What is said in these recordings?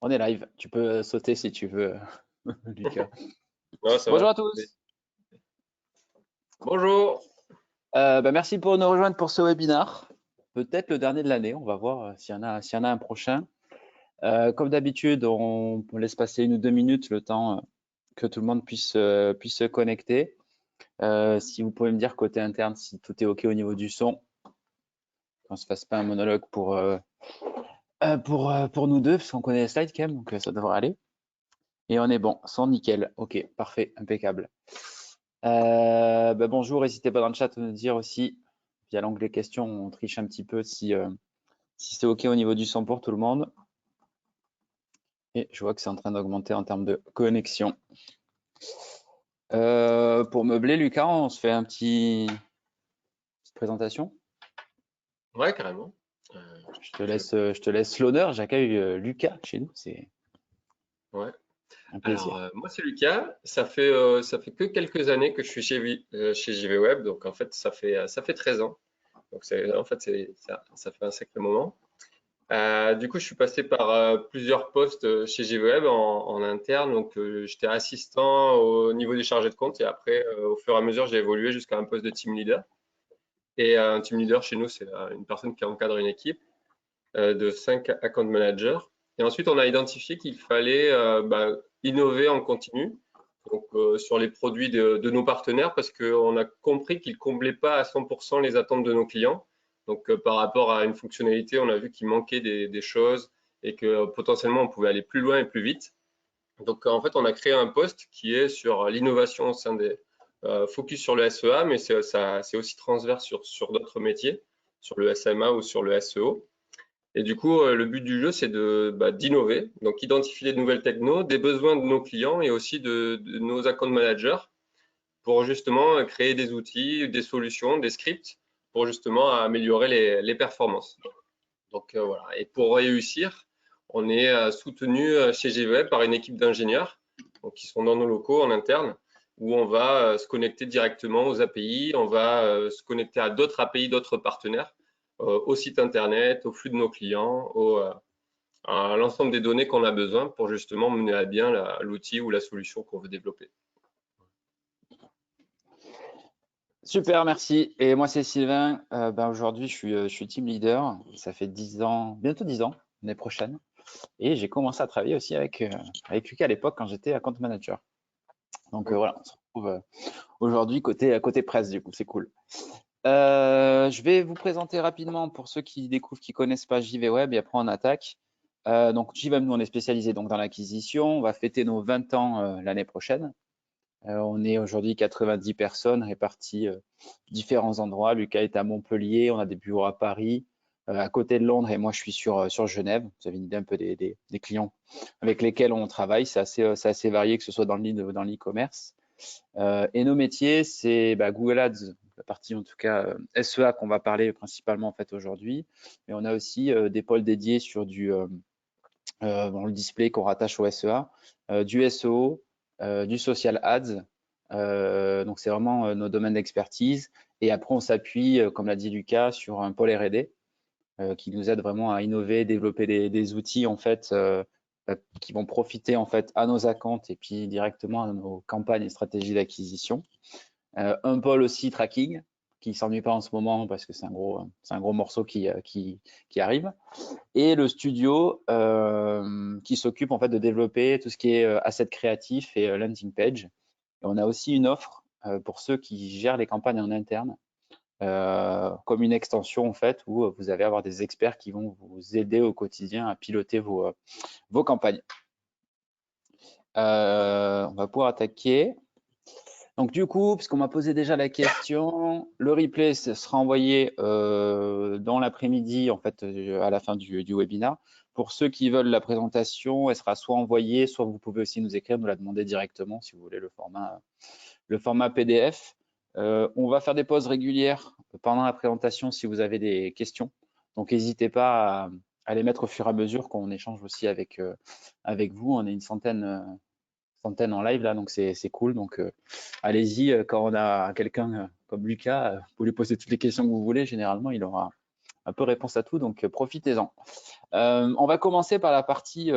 On est live. Tu peux sauter si tu veux, Lucas. Ouais, ça Bonjour va. à tous. Bonjour. Merci pour nous rejoindre pour ce webinaire. Peut-être le dernier de l'année. On va voir s'il y en a un prochain. Comme d'habitude, on laisse passer 1 ou 2 minutes le temps que tout le monde puisse se connecter. Si vous pouvez me dire côté interne si tout est OK au niveau du son, qu'on ne se fasse pas un monologue pour nous deux, parce qu'on connaît les slides quand même, donc ça devrait aller. Et on est bon, son nickel. OK, parfait, impeccable. Bonjour, n'hésitez pas dans le chat à nous dire aussi, via l'onglet questions, on triche un petit peu si c'est OK au niveau du son pour tout le monde. Et je vois que c'est en train d'augmenter en termes de connexion. Pour meubler, Lucas, on se fait petite présentation. Ouais, carrément. Je te laisse l'honneur. J'accueille Lucas chez nous. C'est Ouais. un Alors, plaisir. moi, c'est Lucas. Ça fait que quelques années que je suis chez JV Web. Donc, en fait, ça fait 13 ans. Donc, ça fait un sacré moment. Du coup, je suis passé par plusieurs postes chez JV Web en interne. Donc, j'étais assistant au niveau des chargés de compte. Et après, au fur et à mesure, j'ai évolué jusqu'à un poste de team leader. Et un team leader chez nous, c'est une personne qui encadre une équipe de 5 account managers. Et ensuite, on a identifié qu'il fallait innover en continu donc, sur les produits de nos partenaires parce qu'on a compris qu'ils ne comblaient pas à 100% les attentes de nos clients. Donc, par rapport à une fonctionnalité, on a vu qu'il manquait des choses et que potentiellement, on pouvait aller plus loin et plus vite. Donc, en fait, on a créé un poste qui est sur l'innovation au sein des focus sur le SEA, mais c'est aussi transverse sur d'autres métiers, sur le SMA ou sur le SEO. Et du coup, le but du jeu, c'est d'innover, donc identifier les nouvelles technos, des besoins de nos clients et aussi de nos account managers pour justement créer des outils, des solutions, des scripts pour justement améliorer les performances. Donc voilà. Et pour réussir, on est soutenu chez GWeb par une équipe d'ingénieurs donc, qui sont dans nos locaux en interne où on va se connecter directement aux API, on va se connecter à d'autres API, d'autres partenaires, au site internet, au flux de nos clients, à l'ensemble des données qu'on a besoin pour justement mener à bien l'outil ou la solution qu'on veut développer. Super, merci. Et moi, c'est Sylvain. Aujourd'hui, je suis team leader. Ça fait 10 ans, bientôt 10 ans, l'année prochaine. Et j'ai commencé à travailler aussi avec Lucas à l'époque quand j'étais account manager. Donc voilà, on se retrouve aujourd'hui côté presse, du coup, c'est cool. Je vais vous présenter rapidement pour ceux qui découvrent, qui connaissent pas JV Web et après on attaque. Donc JV Web, nous on est spécialisé donc dans l'acquisition. On va fêter nos 20 ans l'année prochaine. On est aujourd'hui 90 personnes réparties différents endroits. Lucas est à Montpellier, on a des bureaux à Paris, à côté de Londres et moi je suis sur Genève. Vous avez une idée un peu des clients avec lesquels on travaille. C'est assez varié, que ce soit dans l'e-commerce. Et nos métiers, c'est Google Ads, la partie en tout cas SEA qu'on va parler principalement en fait aujourd'hui. Mais on a aussi des pôles dédiés sur le display qu'on rattache au SEA, du SEO, du social ads. Donc c'est vraiment nos domaines d'expertise. Et après on s'appuie, comme l'a dit Lucas, sur un pôle R&D qui nous aide vraiment à innover, développer des outils en fait qui vont profiter en fait à nos accounts et puis directement à nos campagnes et stratégies d'acquisition. Un pôle aussi tracking qui s'ennuie pas en ce moment parce que c'est un gros morceau qui arrive. Et le studio qui s'occupe en fait de développer tout ce qui est asset créatif et landing page. Et on a aussi une offre pour ceux qui gèrent les campagnes en interne, comme une extension en fait où vous allez avoir des experts qui vont vous aider au quotidien à piloter vos campagnes. On va pouvoir attaquer. Donc du coup, puisqu'on m'a posé déjà la question, le replay sera envoyé dans l'après-midi, en fait, à la fin du webinaire. Pour ceux qui veulent la présentation, elle sera soit envoyée, soit vous pouvez aussi nous écrire, nous la demander directement si vous voulez le format PDF. On va faire des pauses régulières pendant la présentation si vous avez des questions. Donc n'hésitez pas à les mettre au fur et à mesure qu'on échange aussi avec vous. On est une centaine en live là, donc c'est cool. Donc allez-y, quand on a quelqu'un comme Lucas, vous pouvez lui poser toutes les questions que vous voulez. Généralement, il aura un peu réponse à tout, donc profitez-en. On va commencer par la partie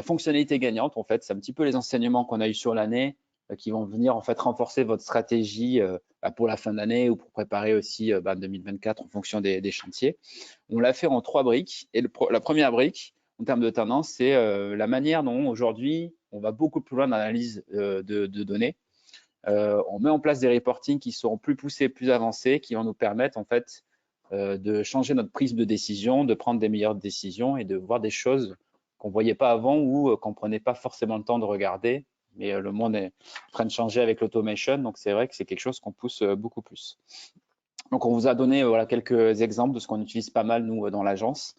fonctionnalité gagnante. En fait, c'est un petit peu les enseignements qu'on a eu sur l'année qui vont venir en fait renforcer votre stratégie pour la fin d'année ou pour préparer aussi 2024 en fonction des chantiers. On l'a fait en 3 briques et la première brique en termes de tendance, c'est la manière dont aujourd'hui on va beaucoup plus loin dans l'analyse de données. On met en place des reportings qui seront plus poussés, plus avancés, qui vont nous permettre en fait de changer notre prise de décision, de prendre des meilleures décisions et de voir des choses qu'on ne voyait pas avant ou qu'on ne prenait pas forcément le temps de regarder. Mais le monde est en train de changer avec l'automation, donc c'est vrai que c'est quelque chose qu'on pousse beaucoup plus. Donc on vous a donné voilà, quelques exemples de ce qu'on utilise pas mal nous dans l'agence.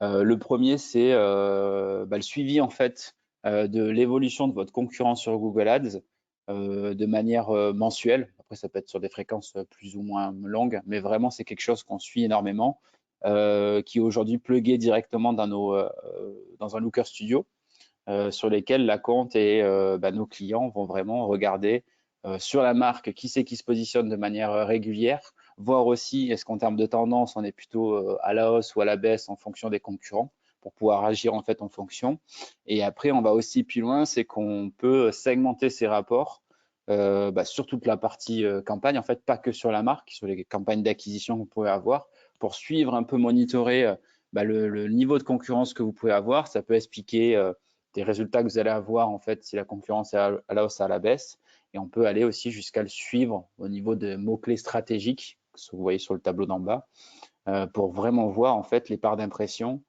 Le premier, c'est le suivi en fait de l'évolution de votre concurrence sur Google Ads de manière mensuelle. Après, ça peut être sur des fréquences plus ou moins longues, mais vraiment, c'est quelque chose qu'on suit énormément, qui est aujourd'hui plugué directement dans un Looker Studio, sur lesquels la compte et nos clients vont vraiment regarder sur la marque qui c'est qui se positionne de manière régulière, voir aussi est-ce qu'en termes de tendance, on est plutôt à la hausse ou à la baisse en fonction des concurrents pour pouvoir agir en fait en fonction. Et après, on va aussi plus loin, c'est qu'on peut segmenter ces rapports sur toute la partie campagne, en fait, pas que sur la marque, sur les campagnes d'acquisition que vous pouvez avoir, pour suivre un peu, monitorer le niveau de concurrence que vous pouvez avoir. Ça peut expliquer des résultats que vous allez avoir en fait si la concurrence est à la hausse, à la baisse. Et on peut aller aussi jusqu'à le suivre au niveau de mots-clés stratégiques, que vous voyez sur le tableau d'en bas, pour vraiment voir en fait les parts d'impression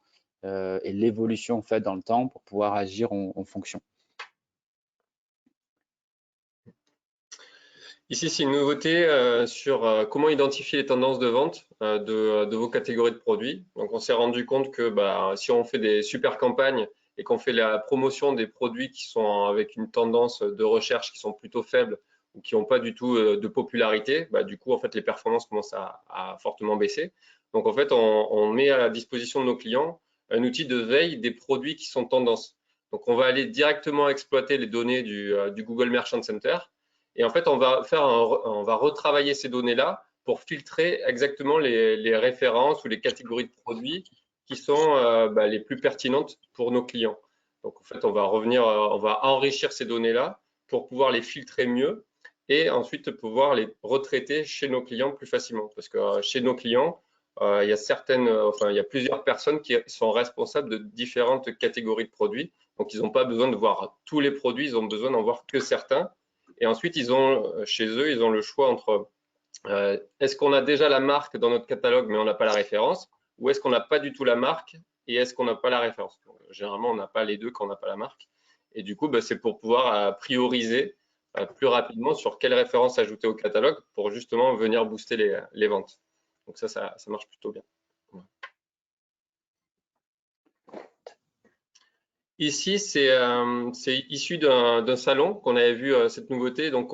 et l'évolution en fait dans le temps pour pouvoir agir en fonction. Ici, c'est une nouveauté sur comment identifier les tendances de vente de vos catégories de produits. Donc, on s'est rendu compte que si on fait des super campagnes et qu'on fait la promotion des produits qui sont avec une tendance de recherche qui sont plutôt faibles ou qui n'ont pas du tout de popularité, du coup, en fait, les performances commencent à fortement baisser. Donc, en fait, on met à la disposition de nos clients un outil de veille des produits qui sont tendances. Donc, on va aller directement exploiter les données du Google Merchant Center. Et en fait, on va retravailler ces données-là pour filtrer exactement les références ou les catégories de produits qui sont les plus pertinentes pour nos clients. Donc, en fait, on va enrichir ces données-là pour pouvoir les filtrer mieux et ensuite pouvoir les retraiter chez nos clients plus facilement. Parce que chez nos clients, il y a plusieurs personnes qui sont responsables de différentes catégories de produits. Donc, ils n'ont pas besoin de voir tous les produits, ils ont besoin d'en voir que certains. Et ensuite, chez eux, ils ont le choix entre est-ce qu'on a déjà la marque dans notre catalogue mais on n'a pas la référence, ou est-ce qu'on n'a pas du tout la marque et est-ce qu'on n'a pas la référence. Donc, généralement, on n'a pas les deux quand on n'a pas la marque. Et du coup, c'est pour pouvoir prioriser plus rapidement sur quelle référence ajouter au catalogue pour justement venir booster les ventes. Donc ça marche plutôt bien. Ici, c'est issu d'un salon qu'on avait vu cette nouveauté. Donc,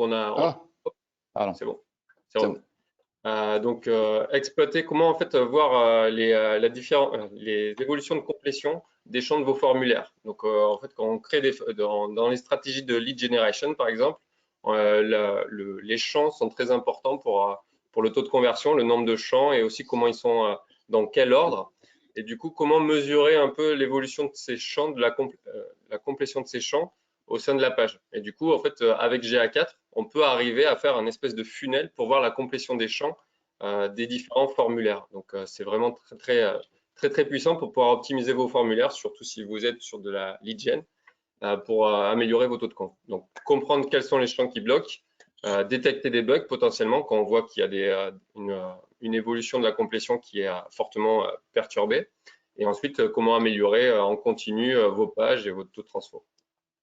Pardon. c'est bon. C'est bon. Exploiter comment en fait voir les évolutions de complétion des champs de vos formulaires. Donc, en fait, quand on crée dans les stratégies de lead generation, par exemple, les champs sont très importants pour le taux de conversion, le nombre de champs et aussi comment ils sont dans quel ordre. Et du coup, comment mesurer un peu l'évolution de ces champs, de la complétion de ces champs au sein de la page. Et du coup, en fait, avec GA4, on peut arriver à faire un espèce de funnel pour voir la complétion des champs des différents formulaires. Donc, c'est vraiment très puissant pour pouvoir optimiser vos formulaires, surtout si vous êtes sur de la lead gen, pour améliorer vos taux de compte. Donc, comprendre quels sont les champs qui bloquent, détecter des bugs potentiellement quand on voit qu'il y a une évolution de la complétion qui est fortement perturbée. Et ensuite, comment améliorer en continu vos pages et votre taux de transfo.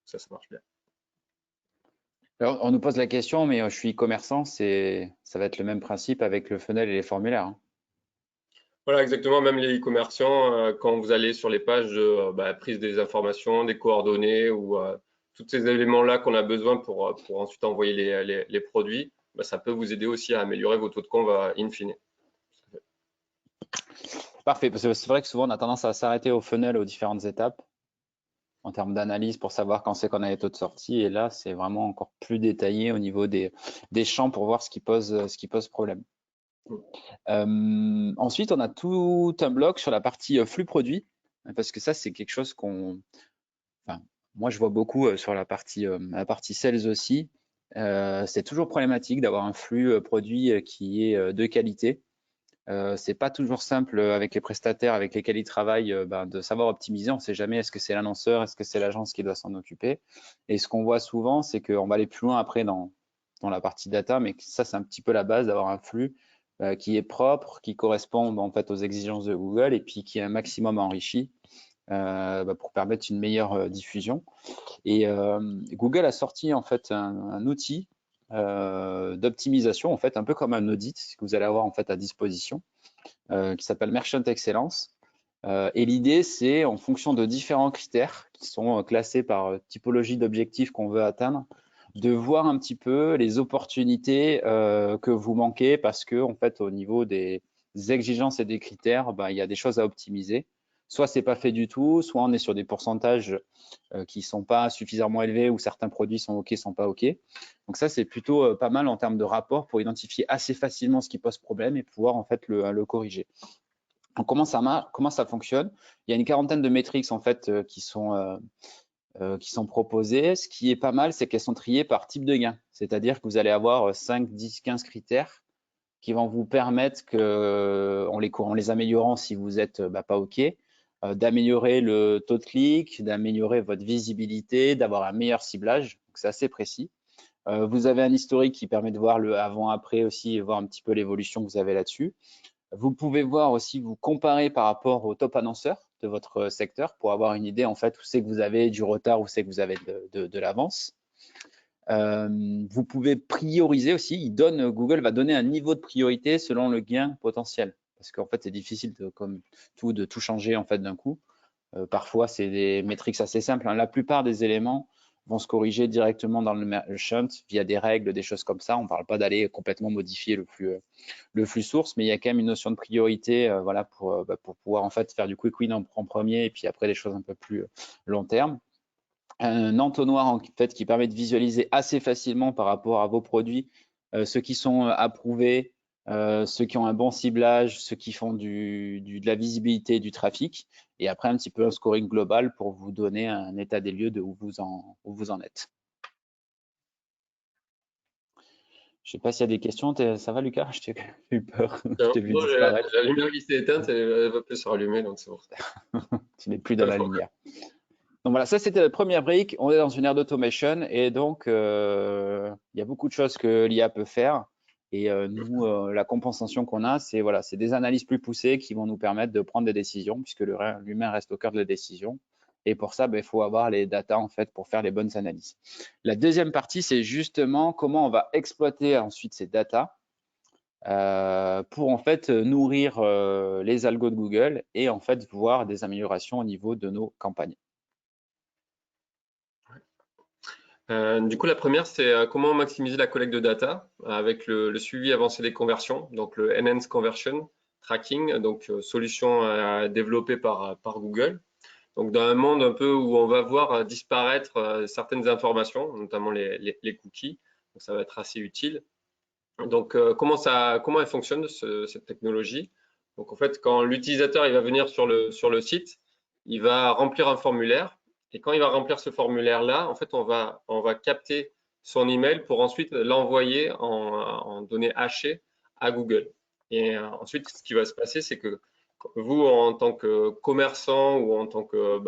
Ça marche bien. Alors, on nous pose la question, mais je suis e-commerçant, ça va être le même principe avec le funnel et les formulaires. Hein. Voilà, exactement. Même les e-commerçants, quand vous allez sur les pages de prise des informations, des coordonnées ou tous ces éléments-là qu'on a besoin pour ensuite envoyer les produits, ça peut vous aider aussi à améliorer vos taux de conv in fine. Parfait, parce que c'est vrai que souvent on a tendance à s'arrêter au funnel aux différentes étapes en termes d'analyse pour savoir quand c'est qu'on a les taux de sortie. Et là, c'est vraiment encore plus détaillé au niveau des champs pour voir ce qui pose problème. Ensuite, on a tout un bloc sur la partie flux produit, parce que ça, c'est quelque chose enfin, moi, je vois beaucoup sur la partie sales aussi. C'est toujours problématique d'avoir un flux produit qui est de qualité. C'est pas toujours simple avec les prestataires avec lesquels ils travaillent de savoir optimiser. On ne sait jamais est-ce que c'est l'annonceur, est-ce que c'est l'agence qui doit s'en occuper. Et ce qu'on voit souvent, c'est qu'on va aller plus loin après dans la partie data, mais ça, c'est un petit peu la base d'avoir un flux qui est propre, qui correspond en fait aux exigences de Google et puis qui est un maximum enrichi pour permettre une meilleure diffusion. Et Google a sorti en fait un outil d'optimisation, en fait, un peu comme un audit que vous allez avoir en fait à disposition, qui s'appelle Merchant Excellence. Et l'idée, c'est en fonction de différents critères qui sont classés par typologie d'objectifs qu'on veut atteindre, de voir un petit peu les opportunités que vous manquez parce que en fait, au niveau des exigences et des critères, il y a des choses à optimiser. Soit c'est pas fait du tout, soit on est sur des pourcentages qui sont pas suffisamment élevés ou certains produits sont OK, sont pas OK. Donc ça, c'est plutôt pas mal en termes de rapport pour identifier assez facilement ce qui pose problème et pouvoir en fait le corriger. Donc comment ça fonctionne? Il y a une quarantaine de métriques en fait qui sont proposées. Ce qui est pas mal, c'est qu'elles sont triées par type de gain. C'est-à-dire que vous allez avoir 5, 10, 15 critères qui vont vous permettre que, en les améliorant si vous êtes pas OK, d'améliorer le taux de clic, d'améliorer votre visibilité, d'avoir un meilleur ciblage. C'est assez précis. Vous avez un historique qui permet de voir le avant-après aussi et voir un petit peu l'évolution que vous avez là-dessus. Vous pouvez voir aussi, vous comparer par rapport aux top annonceurs de votre secteur pour avoir une idée en fait où c'est que vous avez du retard, où c'est que vous avez de l'avance. Vous pouvez prioriser aussi. Google va donner un niveau de priorité selon le gain potentiel. Parce qu'en fait, c'est difficile comme tout de tout changer en fait d'un coup. Parfois, c'est des métriques assez simples, hein. La plupart des éléments vont se corriger directement dans le shunt via des règles, des choses comme ça. On ne parle pas d'aller complètement modifier le flux source, mais il y a quand même une notion de priorité voilà, pour pouvoir en fait faire du quick win en premier et puis après des choses un peu plus long terme. Un entonnoir en fait qui permet de visualiser assez facilement par rapport à vos produits ceux qui sont approuvés, ceux qui ont un bon ciblage, ceux qui font de la visibilité, du trafic, et après un petit peu un scoring global pour vous donner un état des lieux de où vous en êtes. Je ne sais pas s'il y a des questions. Ça va, Lucas? Je t'ai eu peur. Je t'ai vu Non, j'ai disparaître. la lumière qui s'est éteinte et elle va plus se rallumer, donc c'est pour ça. Tu n'es plus dans la lumière. Donc voilà, ça c'était la première brique. On est dans une ère d'automation et donc il y a beaucoup de choses que l'IA peut faire. Et nous, la compensation qu'on a, c'est voilà, c'est des analyses plus poussées qui vont nous permettre de prendre des décisions puisque l'humain reste au cœur de la décision. Et pour ça, il faut avoir les datas en fait pour faire les bonnes analyses. La deuxième partie, c'est justement comment on va exploiter ensuite ces datas pour en fait nourrir les algos de Google et en fait voir des améliorations au niveau de nos campagnes. Du coup, la première, c'est comment maximiser la collecte de data avec le suivi avancé des conversions, donc le Enhanced Conversion Tracking, donc solution développée par Google. Donc, dans un monde un peu où on va voir disparaître certaines informations, notamment les cookies, donc ça va être assez utile. Donc, comment elle fonctionne, cette technologie? Donc, en fait, quand l'utilisateur il va venir sur le site, il va remplir un formulaire. Et quand il va remplir ce formulaire-là, en fait, on va capter son email pour ensuite l'envoyer en données hachées à Google. Et ensuite, ce qui va se passer, c'est que vous, en tant que commerçant ou en tant que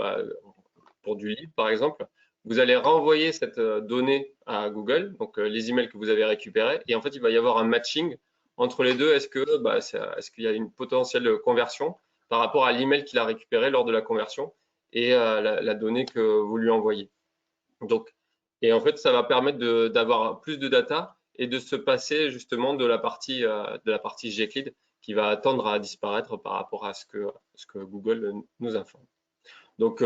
pour du lead, par exemple, vous allez renvoyer cette donnée à Google, donc les emails que vous avez récupérés, et en fait, il va y avoir un matching entre les deux. Est-ce qu'il y a une potentielle conversion par rapport à l'email qu'il a récupéré lors de la conversion et la donnée que vous lui envoyez. Donc, et en fait, ça va permettre d'avoir plus de data et de se passer justement de la partie Gclead qui va tendre à disparaître par rapport à ce que Google nous informe. Donc,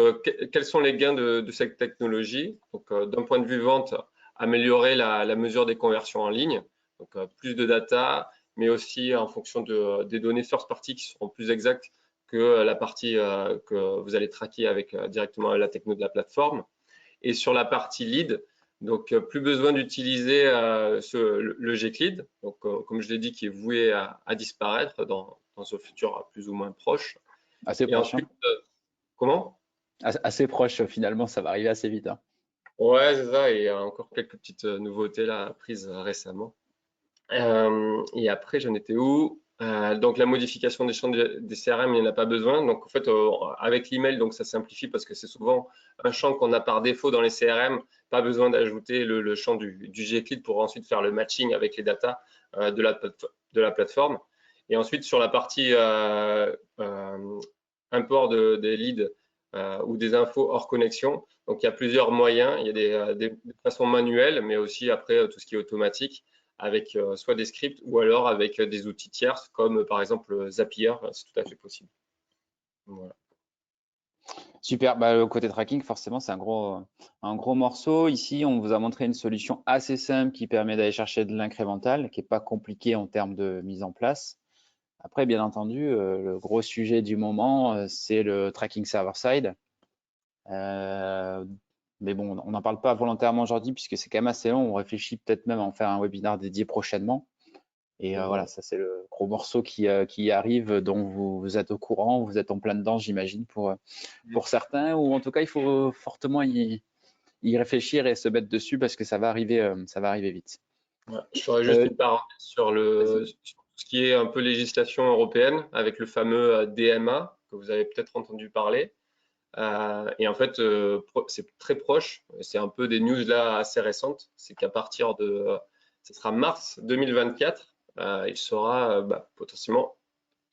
quels sont les gains de cette technologie? Donc, d'un point de vue vente, améliorer la mesure des conversions en ligne, donc plus de data, mais aussi en fonction des données first party qui seront plus exactes que la partie que vous allez traquer avec directement la techno de la plateforme. Et sur la partie lead, Donc, plus besoin d'utiliser le Gclid, donc comme je l'ai dit, qui est voué à disparaître dans ce futur plus ou moins proche. Assez Et proche, hein. ensuite, comment? Assez proche, finalement, ça va arriver assez vite, hein. Ouais, c'est ça. Et il y a encore quelques petites nouveautés là prises récemment. Et après, j'en étais où? Donc la modification des champs des CRM, il n'y en a pas besoin. Donc en fait, avec l'email, donc ça simplifie parce que c'est souvent un champ qu'on a par défaut dans les CRM. Pas besoin d'ajouter le champ du Gclid pour ensuite faire le matching avec les datas de la plateforme. Et ensuite sur la partie import des leads ou des infos hors connexion. Donc il y a plusieurs moyens. Il y a des façons manuelles, mais aussi après tout ce qui est automatique avec soit des scripts ou alors avec des outils tiers comme par exemple Zapier, c'est tout à fait possible. Voilà. Super. Bah, le côté tracking, forcément, c'est un gros morceau. Ici, on vous a montré une solution assez simple qui permet d'aller chercher de l'incrémental, qui n'est pas compliqué en termes de mise en place. Après, bien entendu, le gros sujet du moment, c'est le tracking server-side. Mais bon, on n'en parle pas volontairement aujourd'hui puisque c'est quand même assez long. On réfléchit peut-être même à en faire un webinaire dédié prochainement. Et voilà, ça c'est le gros morceau qui arrive, dont vous êtes au courant, vous êtes en plein dedans, j'imagine, pour certains, ou en tout cas, il faut fortement y réfléchir et se mettre dessus parce que ça va arriver vite. Ouais. Je ferai juste Euh, une parenthèse sur tout ce qui est un peu législation européenne avec le fameux DMA que vous avez peut-être entendu parler. Et en fait, c'est très proche. C'est un peu des news là assez récentes. C'est qu'à partir ce sera mars 2024, il sera potentiellement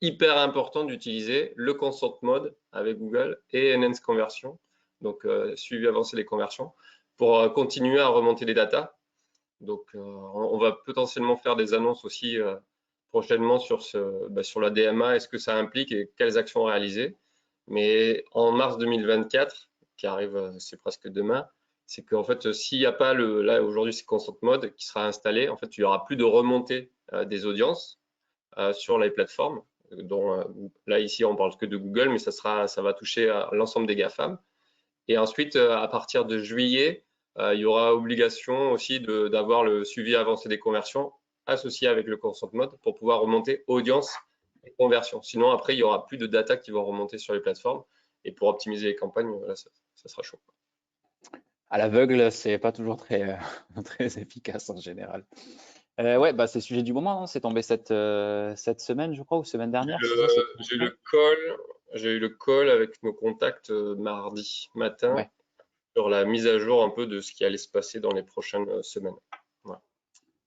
hyper important d'utiliser le consent mode avec Google et Enhanced Conversion, donc suivi avancé des conversions, pour continuer à remonter les datas. Donc, on va potentiellement faire des annonces aussi prochainement sur la DMA, est-ce que ça implique et quelles actions réaliser. Mais en mars 2024, qui arrive, c'est presque demain, c'est qu'en fait, s'il n'y a pas là aujourd'hui c'est Consent Mode qui sera installé, en fait, il n'y aura plus de remontée des audiences sur les plateformes. Dont, là ici on parle que de Google, mais ça va toucher à l'ensemble des GAFAM. Et ensuite, à partir de juillet, il y aura obligation aussi d'avoir le suivi avancé des conversions associé avec le consent mode pour pouvoir remonter audience et conversion. Sinon, après, il n'y aura plus de data qui vont remonter sur les plateformes. Et pour optimiser les campagnes, là, ça sera chaud. À l'aveugle, c'est pas toujours très, très efficace en général. Ouais, bah, c'est le sujet du moment, hein. C'est tombé cette semaine, je crois, ou semaine dernière, c'est ça, cette J'ai eu semaine. j'ai eu le call avec nos contacts mardi matin Ouais, sur la mise à jour un peu de ce qui allait se passer dans les prochaines semaines. Voilà.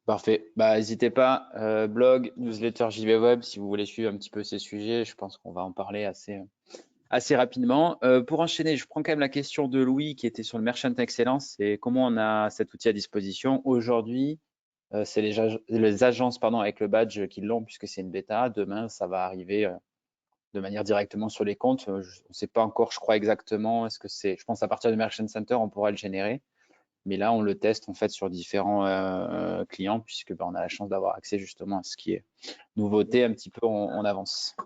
parfait. Bah, n'hésitez pas, blog, newsletter JV Web, si vous voulez suivre un petit peu ces sujets, je pense qu'on va en parler assez rapidement. Pour enchaîner, je prends quand même la question de Louis qui était sur le Merchant Excellence et comment on a cet outil à disposition. Aujourd'hui, c'est les agences pardon, avec le badge qui l'ont puisque c'est une bêta. Demain, ça va arriver de manière directement sur les comptes. On ne sait pas encore, je crois exactement. Est-ce que c'est, je pense à partir du Merchant Center, on pourra le générer. Mais là, on le teste en fait sur différents clients puisque on a la chance d'avoir accès justement à ce qui est nouveauté un petit peu en avance.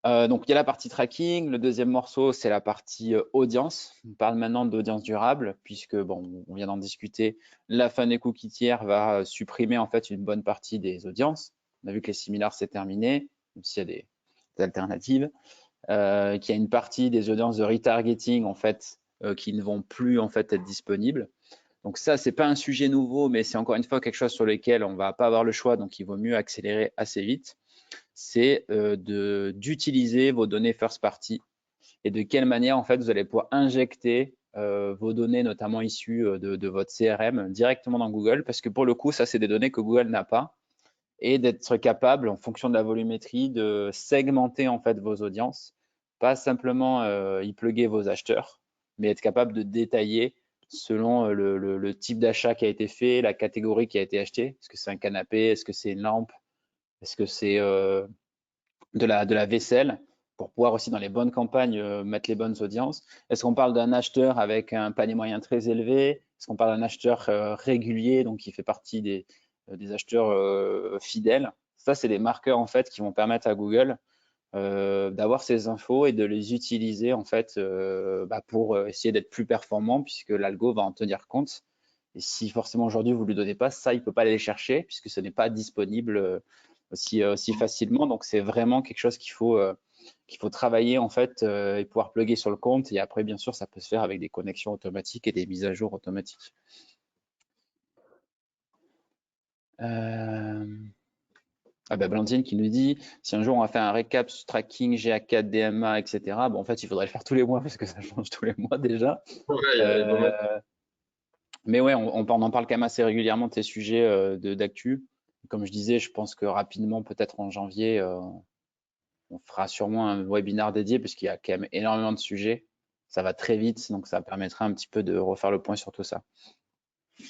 Donc, il y a la partie tracking. Le deuxième morceau, c'est la partie audience. On parle maintenant d'audience durable, puisque, bon, on vient d'en discuter. La fin des cookies tiers va supprimer en fait une bonne partie des audiences. On a vu que les similars, c'est terminé, même s'il y a des alternatives. Qu'il y a une partie des audiences de retargeting en fait qui ne vont plus en fait être disponibles. Donc ça, c'est pas un sujet nouveau, mais c'est encore une fois quelque chose sur lequel on va pas avoir le choix, donc il vaut mieux accélérer assez vite. C'est d'utiliser vos données first party et de quelle manière en fait vous allez pouvoir injecter vos données, notamment issues de votre CRM, directement dans Google, parce que pour le coup, ça c'est des données que Google n'a pas, et d'être capable, en fonction de la volumétrie, de segmenter en fait vos audiences, pas simplement y plugger vos acheteurs, mais être capable de détailler selon le type d'achat qui a été fait, la catégorie qui a été achetée. Est-ce que c'est un canapé? Est-ce que c'est une lampe? Est-ce que c'est de la vaisselle pour pouvoir aussi dans les bonnes campagnes mettre les bonnes audiences? Est-ce qu'on parle d'un acheteur avec un panier moyen très élevé? Est-ce qu'on parle d'un acheteur régulier, donc qui fait partie des acheteurs fidèles? Ça, c'est des marqueurs en fait qui vont permettre à Google d'avoir ces infos et de les utiliser en fait pour essayer d'être plus performant puisque l'algo va en tenir compte. Et si forcément aujourd'hui vous lui donnez pas ça, il peut pas aller les chercher puisque ce n'est pas disponible aussi facilement. Donc c'est vraiment quelque chose qu'il faut travailler en fait et pouvoir plugger sur le compte. Et après, bien sûr, ça peut se faire avec des connexions automatiques et des mises à jour automatiques. Ah bah Blandine qui nous dit si un jour on va faire un récap tracking GA4, DMA, etc. Bon, en fait, il faudrait le faire tous les mois parce que ça change tous les mois déjà. Ouais, il y a pas mal. Euh, mais ouais, on en parle quand même assez régulièrement de ces sujets d'actu. Comme je disais, je pense que rapidement, peut-être en janvier, on fera sûrement un webinaire dédié parce qu'il y a quand même énormément de sujets. Ça va très vite, donc ça permettra un petit peu de refaire le point sur tout ça.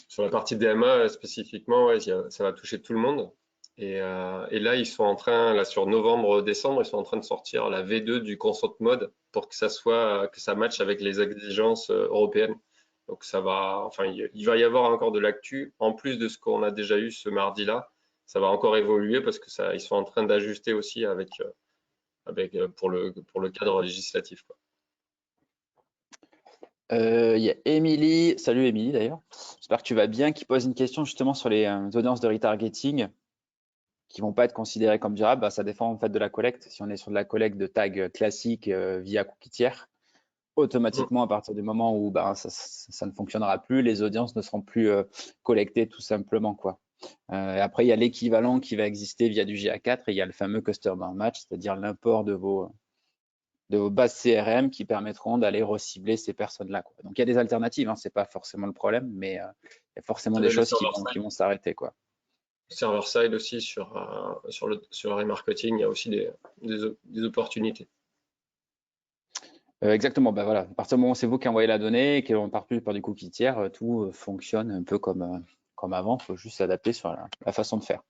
Sur la partie DMA spécifiquement, ouais, ça va toucher tout le monde. Et là, ils sont en train, là sur novembre-décembre, ils sont en train de sortir la V2 du consent mode pour que ça matche avec les exigences européennes. Donc ça va, enfin, il va y avoir encore de l'actu en plus de ce qu'on a déjà eu ce mardi-là. Ça va encore évoluer parce que ils sont en train d'ajuster aussi pour le cadre législatif, quoi. Il y a Émilie, salut Émilie d'ailleurs, j'espère que tu vas bien, qui pose une question justement sur les audiences de retargeting qui vont pas être considérées comme durables. Bah, ça dépend en fait de la collecte. Si on est sur de la collecte de tags classiques via cookie tiers, Mm. automatiquement à partir du moment où ça ne fonctionnera plus, les audiences ne seront plus collectées tout simplement quoi. Et après, il y a l'équivalent qui va exister via du GA4 et il y a le fameux Customer Match, c'est-à-dire l'import de vos bases CRM qui permettront d'aller recibler ces personnes-là, quoi. Donc il y a des alternatives, hein, c'est pas forcément le problème, mais il y a forcément des Le choses server qui side. vont s'arrêter, quoi. Server side aussi sur le remarketing, il y a aussi des opportunités. Exactement, bah voilà. À partir du moment où c'est vous qui envoyez la donnée et qu'on ne part plus par du cookie tiers, tout fonctionne un peu comme avant. Il faut juste s'adapter sur la façon de faire.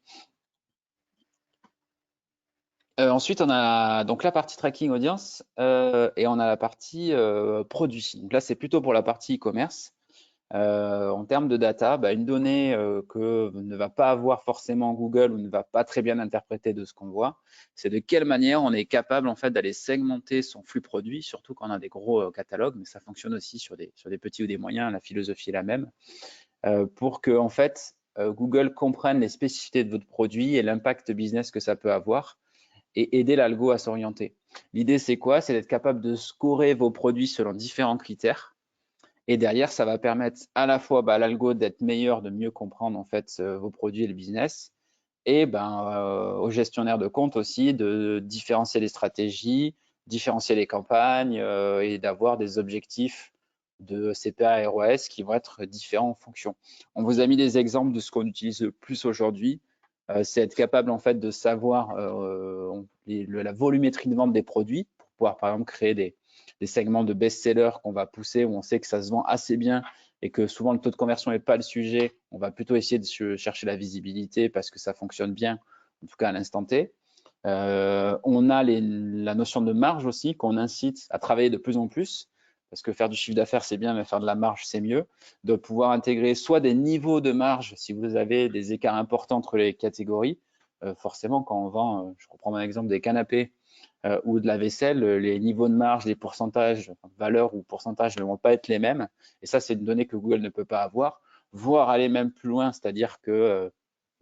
Ensuite, on a donc la partie tracking audience et on a la partie produit. Donc là, c'est plutôt pour la partie e-commerce. En termes de data, bah, une donnée que ne va pas avoir forcément Google ou ne va pas très bien interpréter de ce qu'on voit, c'est de quelle manière on est capable en fait d'aller segmenter son flux produit, surtout quand on a des gros catalogues, mais ça fonctionne aussi sur des petits ou des moyens, la philosophie est la même, pour que en fait Google comprenne les spécificités de votre produit et l'impact business que ça peut avoir et aider l'algo à s'orienter. L'idée c'est quoi? C'est d'être capable de scorer vos produits selon différents critères. Et derrière, ça va permettre à la fois à l'algo d'être meilleur, de mieux comprendre en fait vos produits et le business, et au gestionnaire de compte aussi de différencier les stratégies, différencier les campagnes et d'avoir des objectifs de CPA et ROS qui vont être différents en fonction. On vous a mis des exemples de ce qu'on utilise le plus aujourd'hui. C'est être capable en fait de savoir la volumétrie de vente des produits pour pouvoir par exemple créer des segments de best-sellers qu'on va pousser où on sait que ça se vend assez bien et que souvent le taux de conversion n'est pas le sujet. On va plutôt essayer de chercher la visibilité parce que ça fonctionne bien, en tout cas à l'instant T. On a la notion de marge aussi qu'on incite à travailler de plus en plus parce que faire du chiffre d'affaires c'est bien, mais faire de la marge c'est mieux. De pouvoir intégrer soit des niveaux de marge si vous avez des écarts importants entre les catégories. Forcément, quand on vend, je reprends mon exemple des canapés ou de la vaisselle, les niveaux de marge, les pourcentages, valeurs ou pourcentages ne vont pas être les mêmes. Et ça, c'est une donnée que Google ne peut pas avoir, voire aller même plus loin, c'est-à-dire que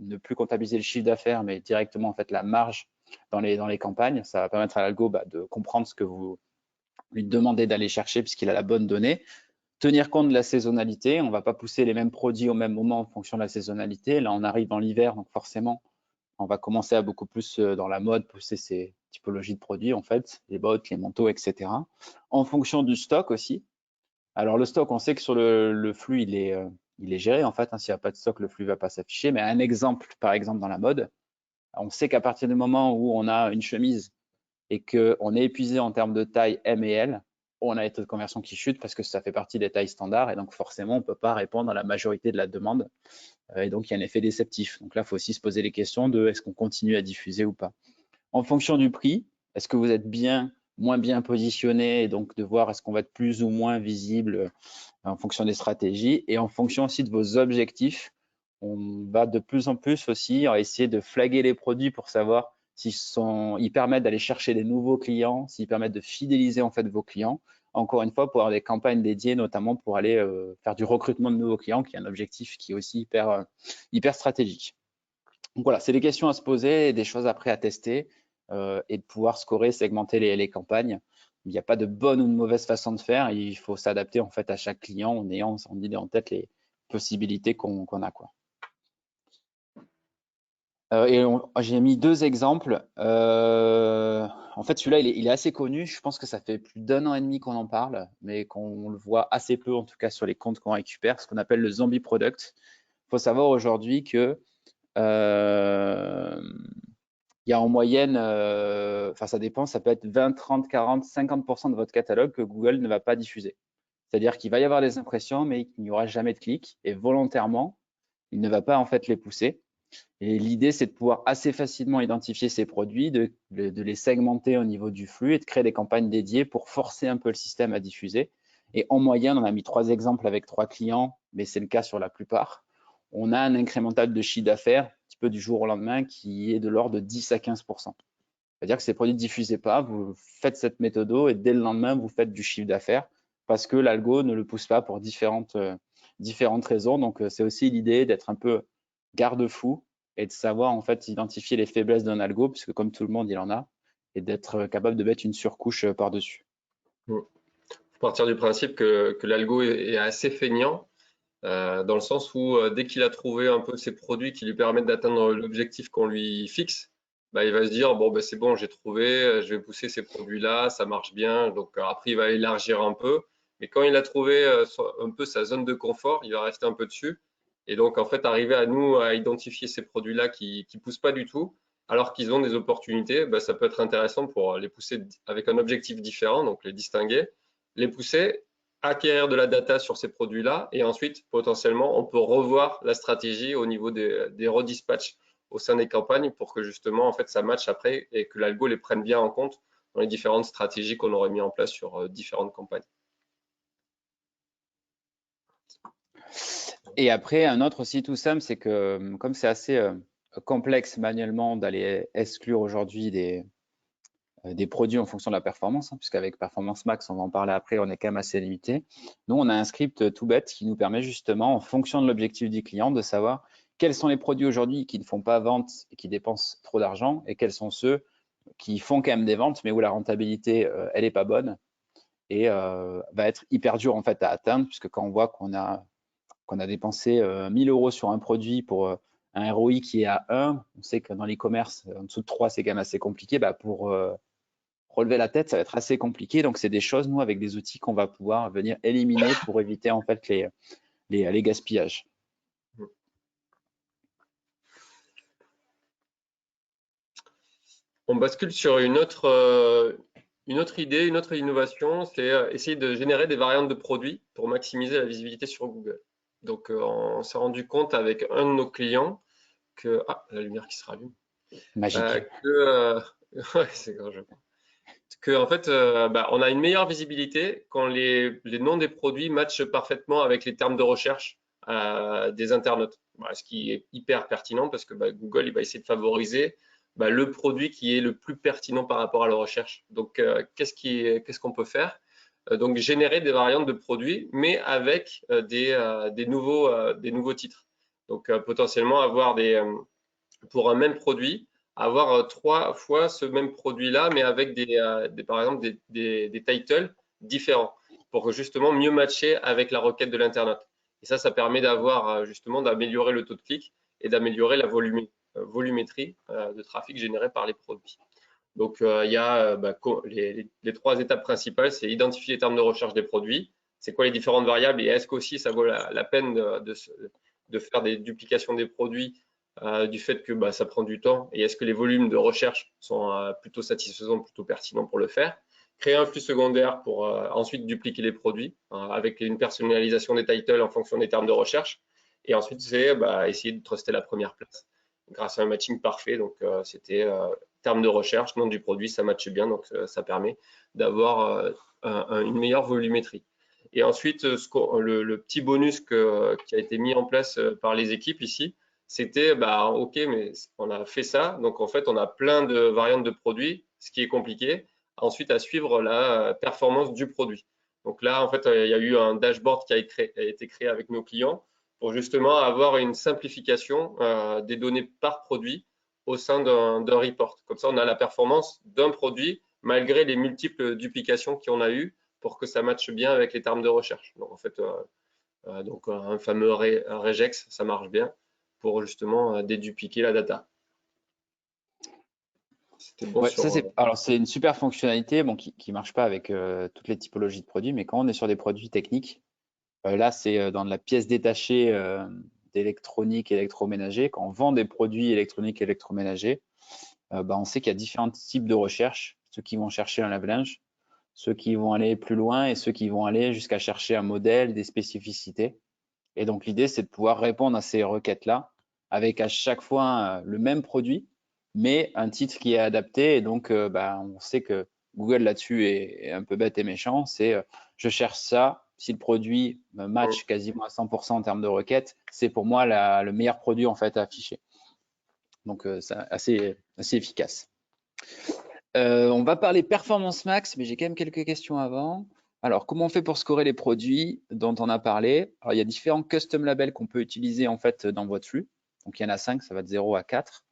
ne plus comptabiliser le chiffre d'affaires, mais directement en fait la marge dans les campagnes. Ça va permettre à l'algo de comprendre ce que vous lui demandez d'aller chercher puisqu'il a la bonne donnée. Tenir compte de la saisonnalité, on ne va pas pousser les mêmes produits au même moment en fonction de la saisonnalité. Là, on arrive dans l'hiver, donc forcément, on va commencer à beaucoup plus dans la mode pousser ces typologies de produits en fait, les bottes, les manteaux, etc. En fonction du stock aussi. Alors le stock, on sait que sur le flux, il est géré en fait. Hein, s'il n'y a pas de stock, le flux ne va pas s'afficher. Mais un exemple, par exemple dans la mode, on sait qu'à partir du moment où on a une chemise et qu'on est épuisé en termes de taille M et L, on a les taux de conversion qui chutent parce que ça fait partie des tailles standards et donc forcément on ne peut pas répondre à la majorité de la demande et donc il y a un effet déceptif. Donc là, il faut aussi se poser les questions de est-ce qu'on continue à diffuser ou pas. En fonction du prix, est-ce que vous êtes bien, moins bien positionné et donc de voir est-ce qu'on va être plus ou moins visible en fonction des stratégies et en fonction aussi de vos objectifs. On va de plus en plus aussi essayer de flaguer les produits pour savoir ils permettent d'aller chercher des nouveaux clients, s'ils permettent de fidéliser en fait vos clients, encore une fois, pour avoir des campagnes dédiées, notamment pour aller faire du recrutement de nouveaux clients, qui est un objectif qui est aussi hyper stratégique. Donc voilà, c'est des questions à se poser, des choses après à tester et de pouvoir scorer, segmenter les campagnes. Il n'y a pas de bonne ou de mauvaise façon de faire. Il faut s'adapter en fait à chaque client en ayant en tête les possibilités qu'on a, quoi. J'ai mis 2 exemples. En fait, celui-là, il est assez connu. Je pense que ça fait plus d'1 an et demi qu'on en parle, mais qu'on le voit assez peu, en tout cas sur les comptes qu'on récupère, ce qu'on appelle le zombie product. Il faut savoir aujourd'hui que il y a en moyenne, enfin ça dépend, ça peut être 20, 30, 40, 50% de votre catalogue que Google ne va pas diffuser. C'est-à-dire qu'il va y avoir des impressions, mais qu'il n'y aura jamais de clics. Et volontairement, il ne va pas en fait les pousser. Et l'idée, c'est de pouvoir assez facilement identifier ces produits, de les segmenter au niveau du flux et de créer des campagnes dédiées pour forcer un peu le système à diffuser. Et en moyenne, on a mis 3 exemples avec 3 clients, mais c'est le cas sur la plupart. On a un incrémental de chiffre d'affaires, un petit peu du jour au lendemain, qui est de l'ordre de 10 à 15%. C'est-à-dire que ces produits ne diffusez pas, vous faites cette méthode et dès le lendemain, vous faites du chiffre d'affaires parce que l'algo ne le pousse pas pour différentes raisons. Donc, c'est aussi l'idée d'être un peu garde-fou et de savoir en fait identifier les faiblesses d'un algo, puisque comme tout le monde, il en a, et d'être capable de mettre une surcouche par-dessus. Il faut partir du principe que l'algo est assez feignant, dans le sens où dès qu'il a trouvé un peu ses produits qui lui permettent d'atteindre l'objectif qu'on lui fixe, bah, il va se dire, bon, bah, c'est bon, j'ai trouvé, je vais pousser ces produits-là, ça marche bien. Donc après, il va élargir un peu. Mais quand il a trouvé un peu sa zone de confort, il va rester un peu dessus. Et donc, en fait, arriver à nous à identifier ces produits-là qui poussent pas du tout, alors qu'ils ont des opportunités, bah, ça peut être intéressant pour les pousser avec un objectif différent, donc les distinguer, les pousser, acquérir de la data sur ces produits-là, et ensuite, potentiellement, on peut revoir la stratégie au niveau des redispatchs au sein des campagnes pour que justement, en fait, ça matche après et que l'algo les prenne bien en compte dans les différentes stratégies qu'on aurait mis en place sur différentes campagnes. Et après, un autre aussi tout simple, c'est que comme c'est assez complexe manuellement d'aller exclure aujourd'hui des produits en fonction de la performance, puisqu'avec Performance Max, on va en parler après, on est quand même assez limité. Nous, on a un script tout bête qui nous permet justement, en fonction de l'objectif du client, de savoir quels sont les produits aujourd'hui qui ne font pas vente et qui dépensent trop d'argent, et quels sont ceux qui font quand même des ventes, mais où la rentabilité, elle est pas bonne, et va être hyper dur en fait à atteindre, puisque quand on voit qu'on a dépensé 1000 € sur un produit pour un ROI qui est à 1, on sait que dans l'e-commerce, en dessous de 3, c'est quand même assez compliqué. Bah, pour relever la tête, ça va être assez compliqué. Donc, c'est des choses, nous, avec des outils qu'on va pouvoir venir éliminer pour éviter en fait les gaspillages. On bascule sur une autre idée, une autre innovation, c'est essayer de générer des variantes de produits pour maximiser la visibilité sur Google. Donc, on s'est rendu compte avec un de nos clients que… Ah, la lumière qui se rallume. Magique. Ouais, c'est grand jeu. Que en fait, bah, on a une meilleure visibilité quand les noms des produits matchent parfaitement avec les termes de recherche des internautes. Bah, ce qui est hyper pertinent parce que bah, Google il va essayer de favoriser bah, le produit qui est le plus pertinent par rapport à la recherche. Donc, qu'est-ce qu'on peut faire? Donc, générer des variantes de produits, mais avec des nouveaux titres. Donc, potentiellement avoir pour un même produit, avoir 3 fois ce même produit-là, mais avec par exemple des titles différents pour justement mieux matcher avec la requête de l'internaute. Et ça permet d'avoir justement d'améliorer le taux de clic et d'améliorer la volumétrie de trafic généré par les produits. Donc, il y a les 3 étapes principales, c'est identifier les termes de recherche des produits, c'est quoi les différentes variables et est-ce qu'aussi ça vaut la peine de faire des duplications des produits du fait que bah, ça prend du temps et est-ce que les volumes de recherche sont plutôt satisfaisants, plutôt pertinents pour le faire. Créer un flux secondaire pour ensuite dupliquer les produits avec une personnalisation des titles en fonction des termes de recherche. Et ensuite, c'est bah, essayer de truster la première place grâce à un matching parfait. Donc, c'était termes de recherche, nom du produit, ça matche bien. Donc, ça permet d'avoir une meilleure volumétrie. Et ensuite, le petit bonus qui a été mis en place par les équipes ici, c'était, bah, OK, mais on a fait ça. Donc, en fait, on a plein de variantes de produits, ce qui est compliqué. Ensuite, à suivre la performance du produit. Donc là, en fait, il y a eu un dashboard qui a été créé avec nos clients pour justement avoir une simplification des données par produit au sein d'un report. Comme ça, on a la performance d'un produit malgré les multiples duplications qu'on a eues pour que ça matche bien avec les termes de recherche. Donc, en fait, un fameux regex, ça marche bien pour justement dédupliquer la data. C'était bon Ouais, sur. ça c'est une super fonctionnalité, bon, qui marche pas avec toutes les typologies de produits, mais quand on est sur des produits techniques, là c'est dans la pièce détachée d'électronique électroménager. Quand on vend des produits électroniques électroménagers, bah, on sait qu'il y a différents types de recherches, ceux qui vont chercher un lave-linge, ceux qui vont aller plus loin et ceux qui vont aller jusqu'à chercher un modèle, des spécificités. Et donc l'idée, c'est de pouvoir répondre à ces requêtes-là avec à chaque fois le même produit, mais un titre qui est adapté. Et donc, bah, on sait que Google là-dessus est un peu bête et méchant. C'est je cherche ça. Si le produit me match quasiment à 100% en termes de requêtes, c'est pour moi le meilleur produit en fait à afficher. Donc, c'est assez efficace. On va parler performance max, mais j'ai quand même quelques questions avant. Alors, comment on fait pour scorer les produits dont on a parlé? Alors, il y a différents custom labels qu'on peut utiliser en fait dans votre flux. Donc, il y en a 5, ça va de 0 à 4.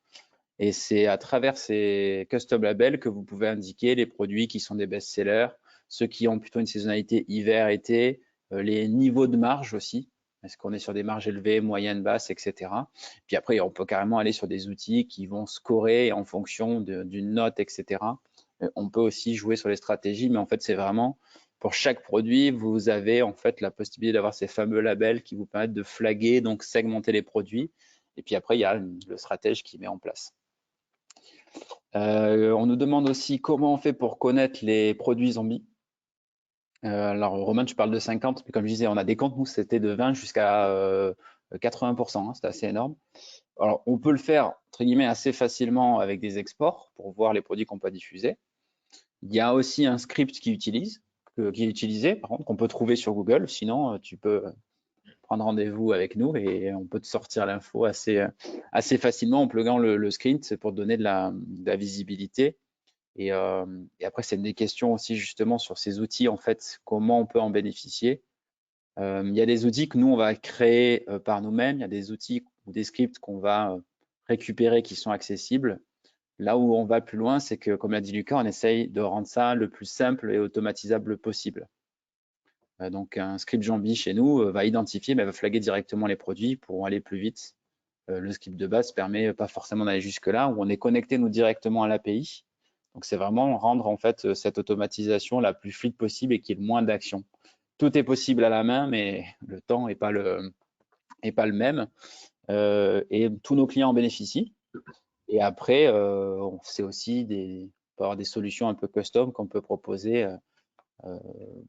Et c'est à travers ces custom labels que vous pouvez indiquer les produits qui sont des best-sellers, ceux qui ont plutôt une saisonnalité hiver-été, les niveaux de marge aussi. Est-ce qu'on est sur des marges élevées, moyennes, basses, etc. Puis après, on peut carrément aller sur des outils qui vont scorer en fonction d'une note, etc. On peut aussi jouer sur les stratégies, mais en fait, c'est vraiment pour chaque produit, vous avez en fait la possibilité d'avoir ces fameux labels qui vous permettent de flaguer, donc segmenter les produits. Et puis après, il y a le stratège qui met en place. On nous demande aussi comment on fait pour connaître les produits zombies. Alors, Romain, tu parles de 50, mais comme je disais, on a des comptes, nous, c'était de 20 jusqu'à 80%, hein, c'était assez énorme. Alors, on peut le faire, entre guillemets, assez facilement avec des exports pour voir les produits qu'on peut diffuser. Il y a aussi un script qui est utilisé, par contre, qu'on peut trouver sur Google. Sinon, tu peux prendre rendez-vous avec nous et on peut te sortir l'info assez facilement en pluguant le script pour te donner de la visibilité. Et après, c'est des questions aussi justement sur ces outils, en fait, comment on peut en bénéficier. Il y a des outils que nous, on va créer par nous-mêmes. Il y a des outils ou des scripts qu'on va récupérer qui sont accessibles. Là où on va plus loin, c'est que, comme l'a dit Lucas, on essaye de rendre ça le plus simple et automatisable possible. Donc, un script Jambi chez nous va identifier, mais va flaguer directement les produits pour aller plus vite. Le script de base permet pas forcément d'aller jusque-là, où on est connecté nous directement à l'API. Donc, c'est vraiment rendre en fait cette automatisation la plus fluide possible et qu'il y ait le moins d'actions. Tout est possible à la main, mais le temps n'est pas le même. Et tous nos clients en bénéficient. Et après, c'est aussi on peut avoir des solutions un peu custom qu'on peut proposer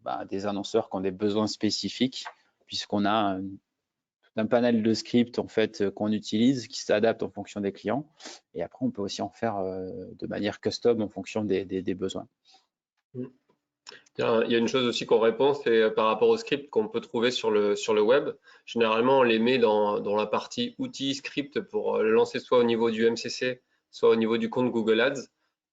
à des annonceurs qui ont des besoins spécifiques, puisqu'on a un panel de scripts en fait qu'on utilise qui s'adapte en fonction des clients. Et après, on peut aussi en faire de manière custom en fonction des besoins. Il y a une chose aussi qu'on répond, c'est par rapport aux scripts qu'on peut trouver sur le web. Généralement, on les met dans la partie outils script pour le lancer soit au niveau du MCC, soit au niveau du compte Google Ads.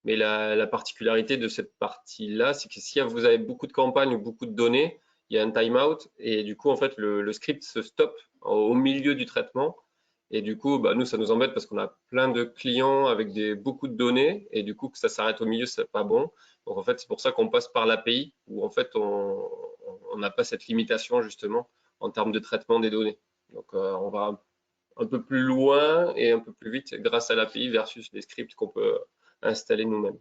Mais la particularité de cette partie-là, c'est que si vous avez beaucoup de campagnes ou beaucoup de données, il y a un timeout et du coup, en fait, le script se stoppe au milieu du traitement. Et du coup, bah, nous, ça nous embête parce qu'on a plein de clients avec beaucoup de données et du coup, que ça s'arrête au milieu, c'est pas bon. Donc en fait, c'est pour ça qu'on passe par l'API où en fait on n'a pas cette limitation justement en termes de traitement des données. Donc on va un peu plus loin et un peu plus vite grâce à l'API versus les scripts qu'on peut installer nous-mêmes.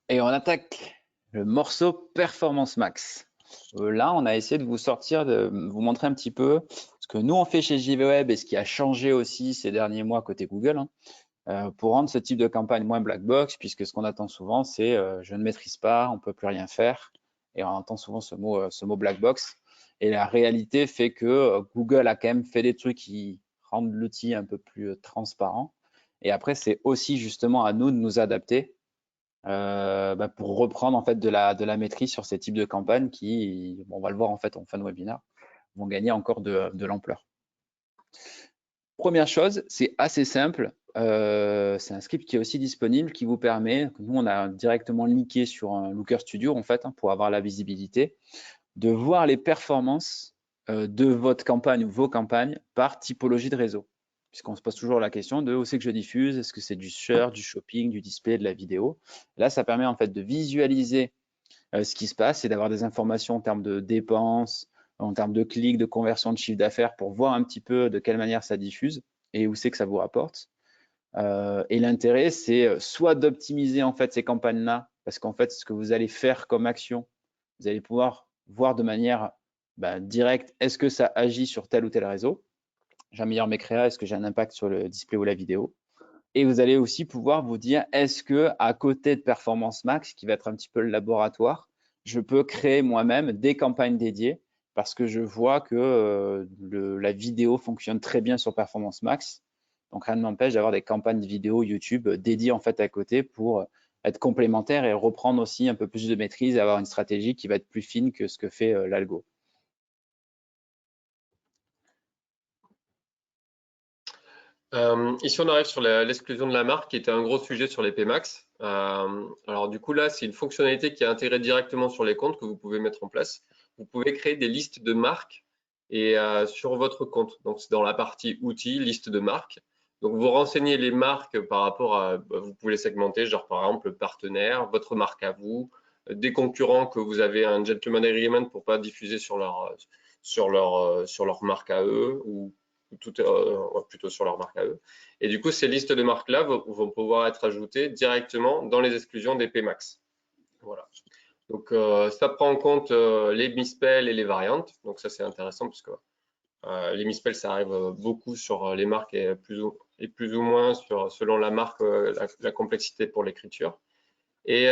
Et on attaque le morceau Performance Max. Là, on a essayé de vous montrer un petit peu ce que nous on fait chez JVWeb et ce qui a changé aussi ces derniers mois côté Google, pour rendre ce type de campagne moins black box, puisque ce qu'on attend souvent, c'est je ne maîtrise pas, on ne peut plus rien faire. Et on entend souvent ce mot black box. Et la réalité fait que Google a quand même fait des trucs qui rendent l'outil un peu plus transparent. Et après, c'est aussi justement à nous de nous adapter pour reprendre en fait de la maîtrise sur ces types de campagnes qui, on va le voir en fait en fin de webinaire, vont gagner encore de l'ampleur. Première chose, c'est assez simple. C'est un script qui est aussi disponible qui vous permet, nous on a directement linké sur un Looker Studio en fait pour avoir la visibilité, de voir les performances de votre campagne ou vos campagnes par typologie de réseau. Puisqu'on se pose toujours la question de où c'est que je diffuse, est-ce que c'est du search, du shopping, du display, de la vidéo. Là, ça permet en fait de visualiser ce qui se passe et d'avoir des informations en termes de dépenses, en termes de clics, de conversion de chiffre d'affaires pour voir un petit peu de quelle manière ça diffuse et où c'est que ça vous rapporte. Et l'intérêt, c'est soit d'optimiser en fait ces campagnes-là, parce qu'en fait, ce que vous allez faire comme action, vous allez pouvoir voir de manière directe, est-ce que ça agit sur tel ou tel réseau? J'améliore mes créas, est-ce que j'ai un impact sur le display ou la vidéo? Et vous allez aussi pouvoir vous dire, est-ce que à côté de Performance Max, qui va être un petit peu le laboratoire, je peux créer moi-même des campagnes dédiées parce que je vois que la vidéo fonctionne très bien sur Performance Max. Donc rien ne m'empêche d'avoir des campagnes de vidéo YouTube dédiées en fait à côté pour être complémentaires et reprendre aussi un peu plus de maîtrise et avoir une stratégie qui va être plus fine que ce que fait l'algo. Ici, on arrive sur l'exclusion de la marque, qui était un gros sujet sur les PMax. Alors du coup, là, c'est une fonctionnalité qui est intégrée directement sur les comptes que vous pouvez mettre en place. Vous pouvez créer des listes de marques et sur votre compte. Donc, c'est dans la partie outils, liste de marques. Donc, vous renseignez les marques par rapport à, vous pouvez les segmenter, genre par exemple partenaire, votre marque à vous, des concurrents que vous avez un gentleman agreement pour pas diffuser sur leur marque à eux ou tout, plutôt sur leur marque à eux. Et du coup, ces listes de marques-là vont pouvoir être ajoutées directement dans les exclusions des PMax. Voilà. Donc, ça prend en compte les misspells et les variantes. Donc, ça, c'est intéressant parce que les misspells, ça arrive beaucoup sur les marques et plus ou moins selon la marque, la complexité pour l'écriture. Et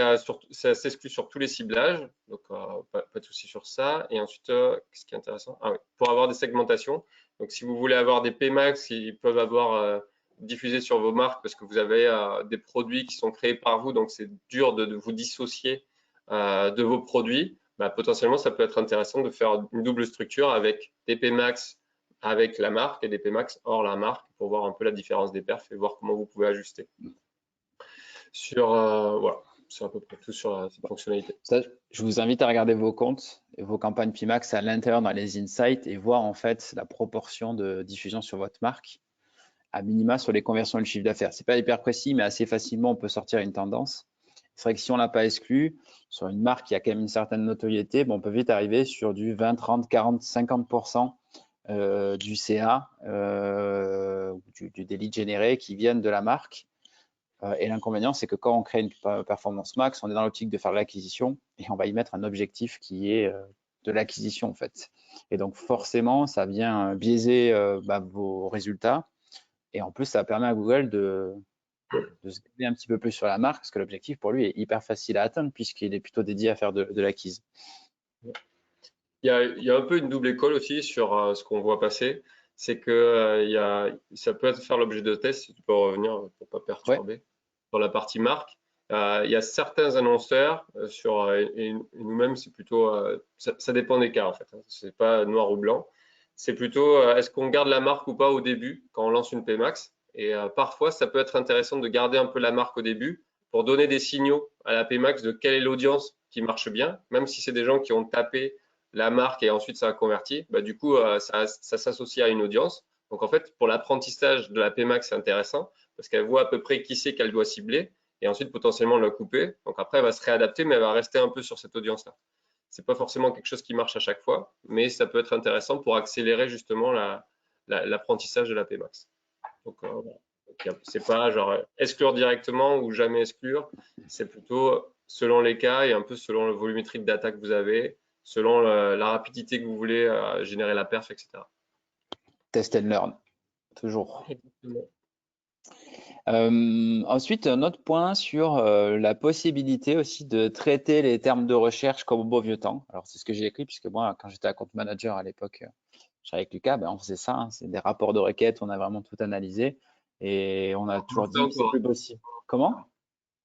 ça s'exclut sur tous les ciblages, donc pas de souci sur ça. Et ensuite, qu'est-ce qui est intéressant? Ah oui, pour avoir des segmentations. Donc, si vous voulez avoir des PMax, ils peuvent avoir diffusé sur vos marques parce que vous avez des produits qui sont créés par vous, donc c'est dur de vous dissocier de vos produits. Bah, potentiellement, ça peut être intéressant de faire une double structure avec des PMax avec la marque et des PMax hors la marque pour voir un peu la différence des perfs et voir comment vous pouvez ajuster. Voilà. C'est à peu près tout sur cette fonctionnalité. Ça, je vous invite à regarder vos comptes et vos campagnes PMax à l'intérieur dans les insights et voir en fait la proportion de diffusion sur votre marque à minima sur les conversions et le chiffre d'affaires. C'est pas hyper précis, mais assez facilement on peut sortir une tendance. C'est vrai que si on l'a pas exclu sur une marque qui a quand même une certaine notoriété, on peut vite arriver sur du 20, 30, 40, 50% du CA, du délit généré qui viennent de la marque. Et l'inconvénient, c'est que quand on crée une performance max, on est dans l'optique de faire l'acquisition et on va y mettre un objectif qui est de l'acquisition en fait. Et donc forcément, ça vient biaiser vos résultats. Et en plus, ça permet à Google de se garder un petit peu plus sur la marque parce que l'objectif pour lui est hyper facile à atteindre puisqu'il est plutôt dédié à faire de l'acquise. Il y a un peu une double école aussi sur ce qu'on voit passer. C'est que ça peut faire l'objet de tests, si tu peux revenir pour pas Ouais. perturber. Dans la partie marque, il y a certains annonceurs et nous-mêmes, c'est plutôt, ça dépend des cas en fait. Hein. C'est pas noir ou blanc. C'est plutôt, est-ce qu'on garde la marque ou pas au début quand on lance une PMax? Et parfois, ça peut être intéressant de garder un peu la marque au début pour donner des signaux à la PMax de quelle est l'audience qui marche bien, même si c'est des gens qui ont tapé la marque et ensuite ça a converti, bah, du coup, ça s'associe à une audience. Donc en fait, pour l'apprentissage de la PMax, c'est intéressant parce qu'elle voit à peu près qui c'est qu'elle doit cibler et ensuite potentiellement la couper. Donc après, elle va se réadapter, mais elle va rester un peu sur cette audience-là. C'est pas forcément quelque chose qui marche à chaque fois, mais ça peut être intéressant pour accélérer justement l'apprentissage de la PMax. Donc, c'est pas genre exclure directement ou jamais exclure, c'est plutôt selon les cas et un peu selon le volumétrie de data que vous avez, selon la rapidité que vous voulez générer la perf, etc. Test and learn, toujours. Exactement. Ensuite, un autre point sur la possibilité aussi de traiter les termes de recherche comme au beau vieux temps. Alors, c'est ce que j'ai écrit, puisque moi, quand j'étais account manager à l'époque, je travaillais avec Lucas, on faisait ça, hein, c'est des rapports de requêtes, on a vraiment tout analysé et on a On en toujours fait dit c'est encore. plus possible. Comment?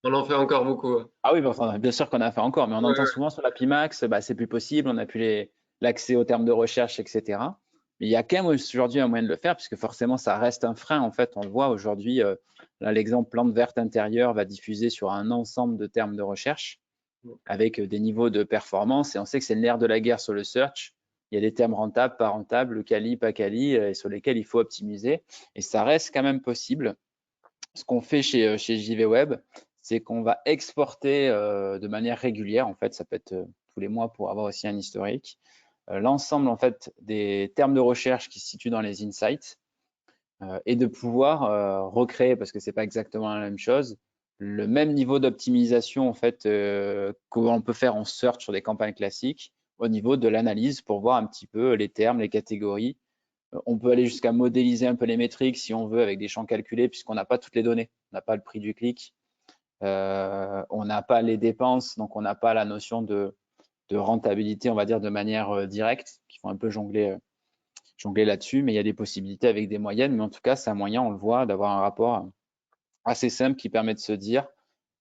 On en fait encore beaucoup. Ah oui, enfin, bien sûr qu'on a fait encore, mais on entend Ouais. souvent sur la Pimax, c'est plus possible, on n'a plus l'accès aux termes de recherche, etc. Mais il y a quand même aujourd'hui un moyen de le faire, puisque forcément, ça reste un frein. En fait, on le voit aujourd'hui, là, l'exemple plante verte intérieure va diffuser sur un ensemble de termes de recherche avec des niveaux de performance. Et on sait que c'est le nerf de la guerre sur le search. Il y a des termes rentables, pas rentables, quali, pas quali, sur lesquels il faut optimiser. Et ça reste quand même possible. Ce qu'on fait chez JVWeb, c'est qu'on va exporter de manière régulière. En fait, ça peut être tous les mois pour avoir aussi un historique. L'ensemble en fait des termes de recherche qui se situent dans les insights et de pouvoir recréer, parce que c'est pas exactement la même chose, le même niveau d'optimisation en fait qu'on peut faire en search sur des campagnes classiques au niveau de l'analyse pour voir un petit peu les termes, les catégories. On peut aller jusqu'à modéliser un peu les métriques si on veut avec des champs calculés puisqu'on n'a pas toutes les données. On n'a pas le prix du clic, on n'a pas les dépenses, donc on n'a pas la notion de rentabilité, on va dire, de manière directe, qui font un peu jongler là-dessus, mais il y a des possibilités avec des moyennes. Mais en tout cas, c'est un moyen, on le voit, d'avoir un rapport assez simple qui permet de se dire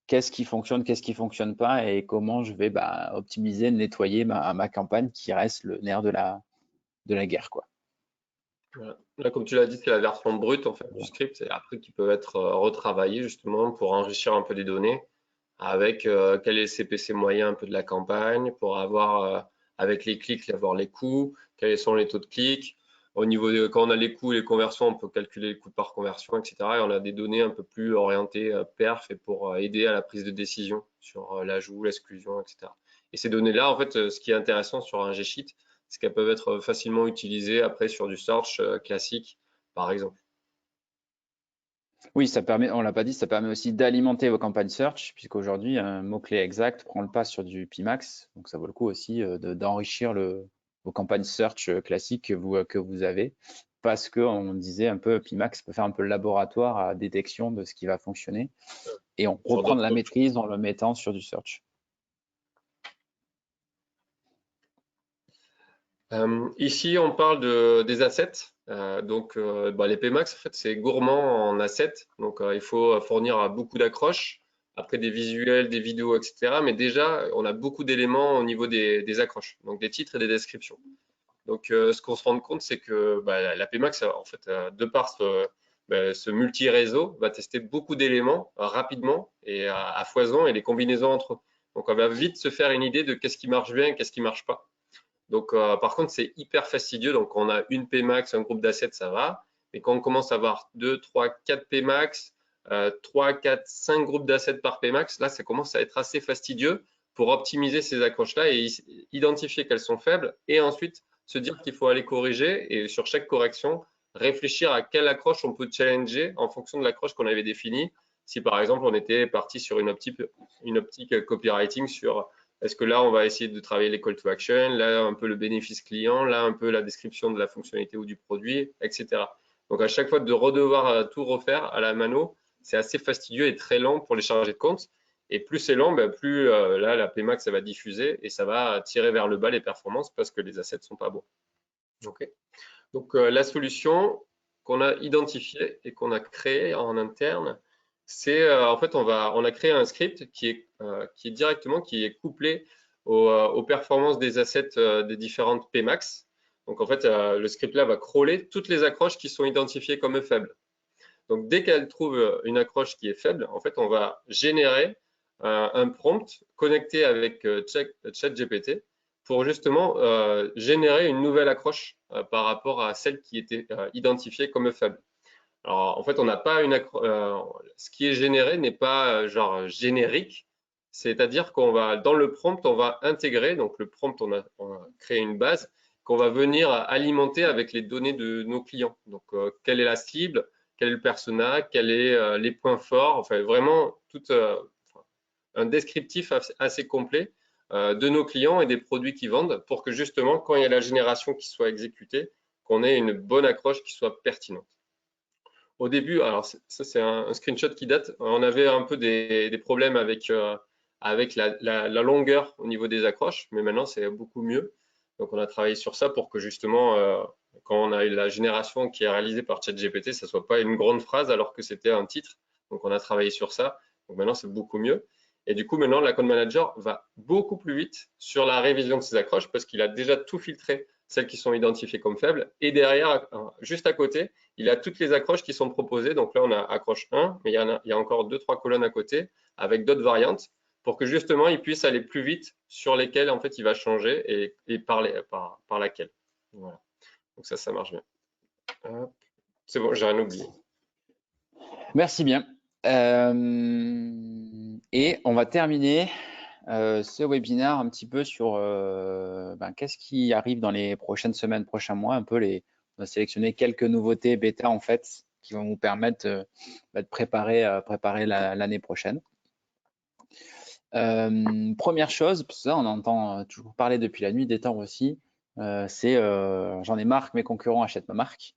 qu'est-ce qui fonctionne pas et comment je vais optimiser, nettoyer ma campagne qui reste le nerf de la guerre, quoi. Voilà. Là, comme tu l'as dit, c'est la version brute en fait du script et après qui peut être retravaillé justement pour enrichir un peu des données avec quel est le CPC moyen un peu de la campagne pour avoir avec les clics, avoir les coûts, quels sont les taux de clics. Au niveau de quand on a les coûts et les conversions, on peut calculer les coûts par conversion, etc. Et on a des données un peu plus orientées perf et pour aider à la prise de décision sur l'ajout, l'exclusion, etc. Et ces données-là, en fait, ce qui est intéressant sur un G-Sheet, c'est qu'elles peuvent être facilement utilisées après sur du search classique, par exemple. Oui, ça permet, on l'a pas dit, ça permet aussi d'alimenter vos campagnes search, puisqu'aujourd'hui, un mot-clé exact prend le pas sur du PMAX. Donc, ça vaut le coup aussi d'enrichir vos campagnes search classiques que vous avez, parce qu'on disait un peu, PMAX peut faire un peu le laboratoire à détection de ce qui va fonctionner, et on Sur reprend de la d'autres. maîtrise en le mettant sur du search. Ici, on parle des assets. Les PMAX, en fait, c'est gourmand en assets. Donc, il faut fournir beaucoup d'accroches, après des visuels, des vidéos, etc. Mais déjà, on a beaucoup d'éléments au niveau des accroches, donc des titres et des descriptions. Donc, ce qu'on se rend compte, c'est que la PMAX, en fait, de par ce multi-réseau, va tester beaucoup d'éléments rapidement et à foison et les combinaisons entre eux. Donc, on va vite se faire une idée de qu'est-ce qui marche bien et qu'est-ce qui marche pas. Donc, par contre, c'est hyper fastidieux. Donc, on a une Pmax, un groupe d'assets, ça va. Mais quand on commence à avoir 2, 3, 4 Pmax, 3, 4, 5 groupes d'assets par Pmax, là, ça commence à être assez fastidieux pour optimiser ces accroches-là et identifier qu'elles sont faibles et ensuite se dire qu'il faut aller corriger et sur chaque correction, réfléchir à quelle accroche on peut challenger en fonction de l'accroche qu'on avait définie. Si par exemple, on était parti sur une optique copywriting sur est-ce que là, on va essayer de travailler les call to action, là, un peu le bénéfice client, là, un peu la description de la fonctionnalité ou du produit, etc. Donc, à chaque fois de redevoir tout refaire à la mano, c'est assez fastidieux et très lent pour les chargés de compte. Et plus c'est lent, plus là, la Pmax, ça va diffuser et ça va tirer vers le bas les performances parce que les assets ne sont pas bons. Okay. Donc, la solution qu'on a identifiée et qu'on a créée en interne, c'est en fait on a créé un script qui est directement couplé aux performances des assets des différentes Pmax. Donc en fait le script là va crawler toutes les accroches qui sont identifiées comme faibles. Donc dès qu'elle trouve une accroche qui est faible, en fait on va générer un prompt connecté avec ChatGPT pour justement générer une nouvelle accroche par rapport à celle qui était identifiée comme faible. Alors, en fait, on n'a pas ce qui est généré n'est pas genre générique, c'est-à-dire qu'on va dans le prompt, on va intégrer, donc le prompt, on a créé une base qu'on va venir alimenter avec les données de nos clients. Donc, quelle est la cible, quel est le persona, quels sont les points forts, enfin vraiment tout un descriptif assez complet de nos clients et des produits qu'ils vendent pour que justement, quand il y a la génération qui soit exécutée, qu'on ait une bonne accroche qui soit pertinente. Au début, alors ça c'est un screenshot qui date, on avait un peu des problèmes avec la longueur au niveau des accroches, mais maintenant c'est beaucoup mieux. Donc on a travaillé sur ça pour que justement, quand on a eu la génération qui est réalisée par ChatGPT, ça ne soit pas une grande phrase alors que c'était un titre. Donc on a travaillé sur ça. Donc maintenant c'est beaucoup mieux. Et du coup maintenant l'account manager va beaucoup plus vite sur la révision de ses accroches parce qu'il a déjà tout filtré celles qui sont identifiées comme faibles. Et derrière, juste à côté, il a toutes les accroches qui sont proposées. Donc là, on a accroche 1, mais il y a encore 2-3 colonnes à côté avec d'autres variantes pour que justement, il puisse aller plus vite sur lesquelles, en fait, il va changer et par laquelle. Voilà. Donc ça marche bien. C'est bon, j'ai rien oublié. Merci bien. Et on va terminer ce webinaire un petit peu sur qu'est-ce qui arrive dans les prochaines semaines, prochains mois. On va sélectionner quelques nouveautés bêta en fait qui vont vous permettre de préparer l'année prochaine. Première chose, parce que ça on entend toujours parler depuis la nuit des temps aussi, c'est j'en ai marre que mes concurrents achètent ma marque.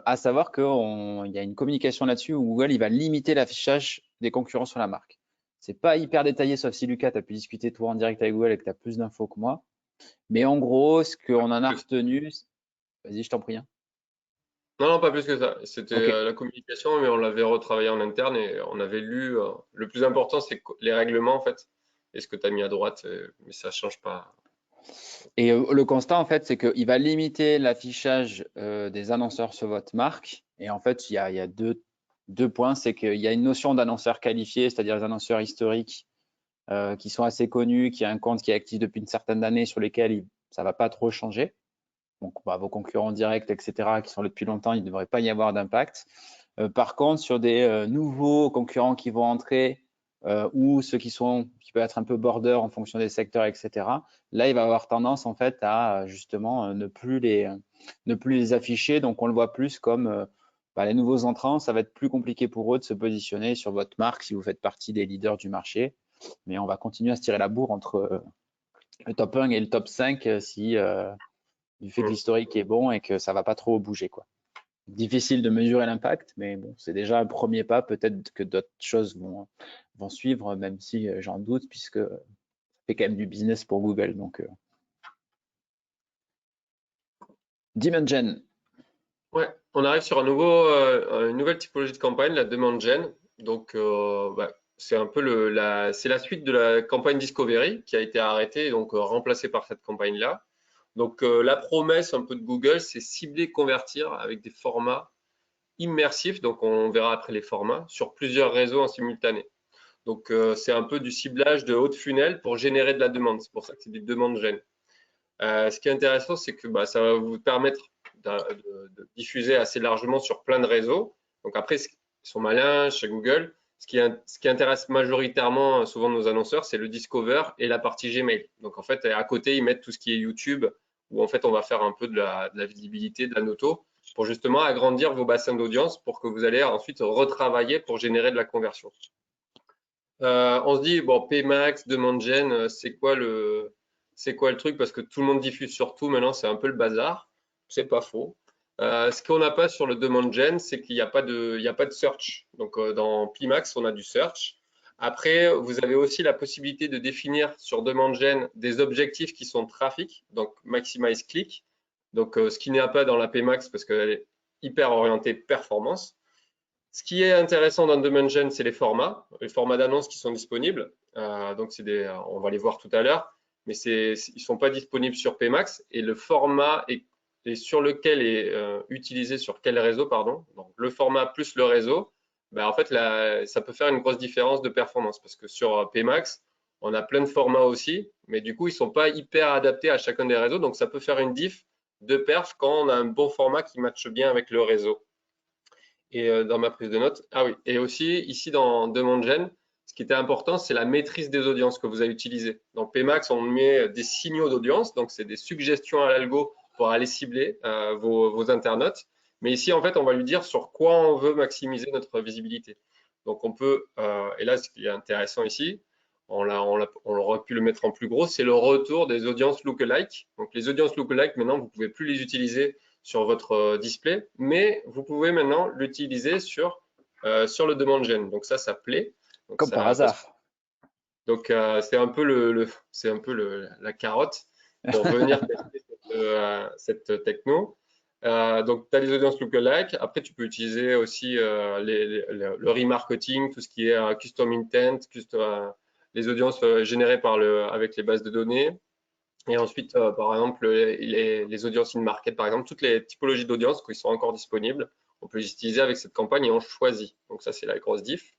À savoir qu'il y a une communication là-dessus où Google il va limiter l'affichage des concurrents sur la marque. C'est pas hyper détaillé, sauf si Lucas, tu as pu discuter toi en direct avec Google et que tu as plus d'infos que moi. Mais en gros, ce qu'on en a retenu, vas-y, je t'en prie. Hein. Non, non, pas plus que ça. C'était Ok. la communication, mais on l'avait retravaillé en interne et on avait lu. Le plus important, c'est les règlements, en fait, et ce que tu as mis à droite, mais ça change pas. Et le constat, en fait, c'est qu'il va limiter l'affichage des annonceurs sur votre marque. Et en fait, il y a deux points. C'est qu'il y a une notion d'annonceur qualifié, c'est-à-dire les annonceurs historiques qui sont assez connus, qui a un compte qui est actif depuis une certaine année sur lesquels ça ne va pas trop changer. Donc, vos concurrents directs, etc., qui sont là depuis longtemps, il ne devrait pas y avoir d'impact. Par contre, sur des nouveaux concurrents qui vont entrer ou ceux qui peuvent être un peu border en fonction des secteurs, etc., là, il va avoir tendance en fait à justement ne plus les afficher. Donc, on le voit plus comme les nouveaux entrants, ça va être plus compliqué pour eux de se positionner sur votre marque si vous faites partie des leaders du marché. Mais on va continuer à se tirer la bourre entre le top 1 et le top 5 si du fait que l'historique est bon et que ça va pas trop bouger, quoi. Difficile de mesurer l'impact, mais bon, c'est déjà un premier pas. Peut-être que d'autres choses vont suivre, même si j'en doute, puisque ça fait quand même du business pour Google. Donc, Dimension. Ouais, on arrive sur une nouvelle typologie de campagne, la demande gen. Donc, c'est un peu c'est la suite de la campagne Discovery qui a été arrêtée et donc remplacée par cette campagne-là. Donc, la promesse un peu de Google, c'est cibler, convertir avec des formats immersifs. Donc, on verra après les formats sur plusieurs réseaux en simultané. Donc, c'est un peu du ciblage de haut de funnel pour générer de la demande. C'est pour ça que c'est des demandes gen. Ce qui est intéressant, c'est que ça va vous permettre de diffuser assez largement sur plein de réseaux. Donc après, ils sont malins chez Google. Ce qui intéresse majoritairement souvent nos annonceurs, c'est le Discover et la partie Gmail. Donc en fait, à côté, ils mettent tout ce qui est YouTube, où en fait, on va faire un peu de la visibilité, de la noto, pour justement agrandir vos bassins d'audience pour que vous allez ensuite retravailler pour générer de la conversion. On se dit, bon, Pmax, demande gen, c'est quoi le truc? Parce que tout le monde diffuse sur tout, maintenant, c'est un peu le bazar. C'est pas faux. Ce qu'on n'a pas sur le demande gen, c'est qu'il n'y a pas de search. Donc, dans Pmax, on a du search. Après, vous avez aussi la possibilité de définir sur demande gen des objectifs qui sont trafic, donc maximize click. Donc, ce qui n'y a pas dans la Pmax parce qu'elle est hyper orientée performance. Ce qui est intéressant dans Demand Gen, c'est les formats d'annonces qui sont disponibles. Donc, on va les voir tout à l'heure, mais ils ne sont pas disponibles sur Pmax et le format est sur lequel est utilisé sur quel réseau, pardon. Donc, le format plus le réseau, en fait, ça peut faire une grosse différence de performance parce que sur Pmax, on a plein de formats aussi, mais du coup, ils ne sont pas hyper adaptés à chacun des réseaux. Donc, ça peut faire une diff de perf quand on a un bon format qui matche bien avec le réseau. Et dans ma prise de notes, ah oui, et aussi ici dans Demande Gen, ce qui était important, c'est la maîtrise des audiences que vous avez utilisées. Dans Pmax, on met des signaux d'audience, donc c'est des suggestions à l'algo pour aller cibler vos internautes. Mais ici, en fait, on va lui dire sur quoi on veut maximiser notre visibilité. Donc on peut, et là, ce qui est intéressant ici, on aurait pu le mettre en plus gros, c'est le retour des audiences lookalike. Donc les audiences lookalike, maintenant, vous ne pouvez plus les utiliser sur votre display, mais vous pouvez maintenant l'utiliser sur le demande gen. Donc ça plaît. Donc Comme par hasard. Donc c'est un peu la carotte pour venir tester cette techno. Donc tu as les audiences lookalike. Après tu peux utiliser aussi le remarketing, tout ce qui est custom intent, les audiences générées avec les bases de données. Et ensuite, par exemple, les audiences in-market, par exemple, toutes les typologies d'audience qui sont encore disponibles, on peut les utiliser avec cette campagne et on choisit. Donc ça, c'est la grosse diff.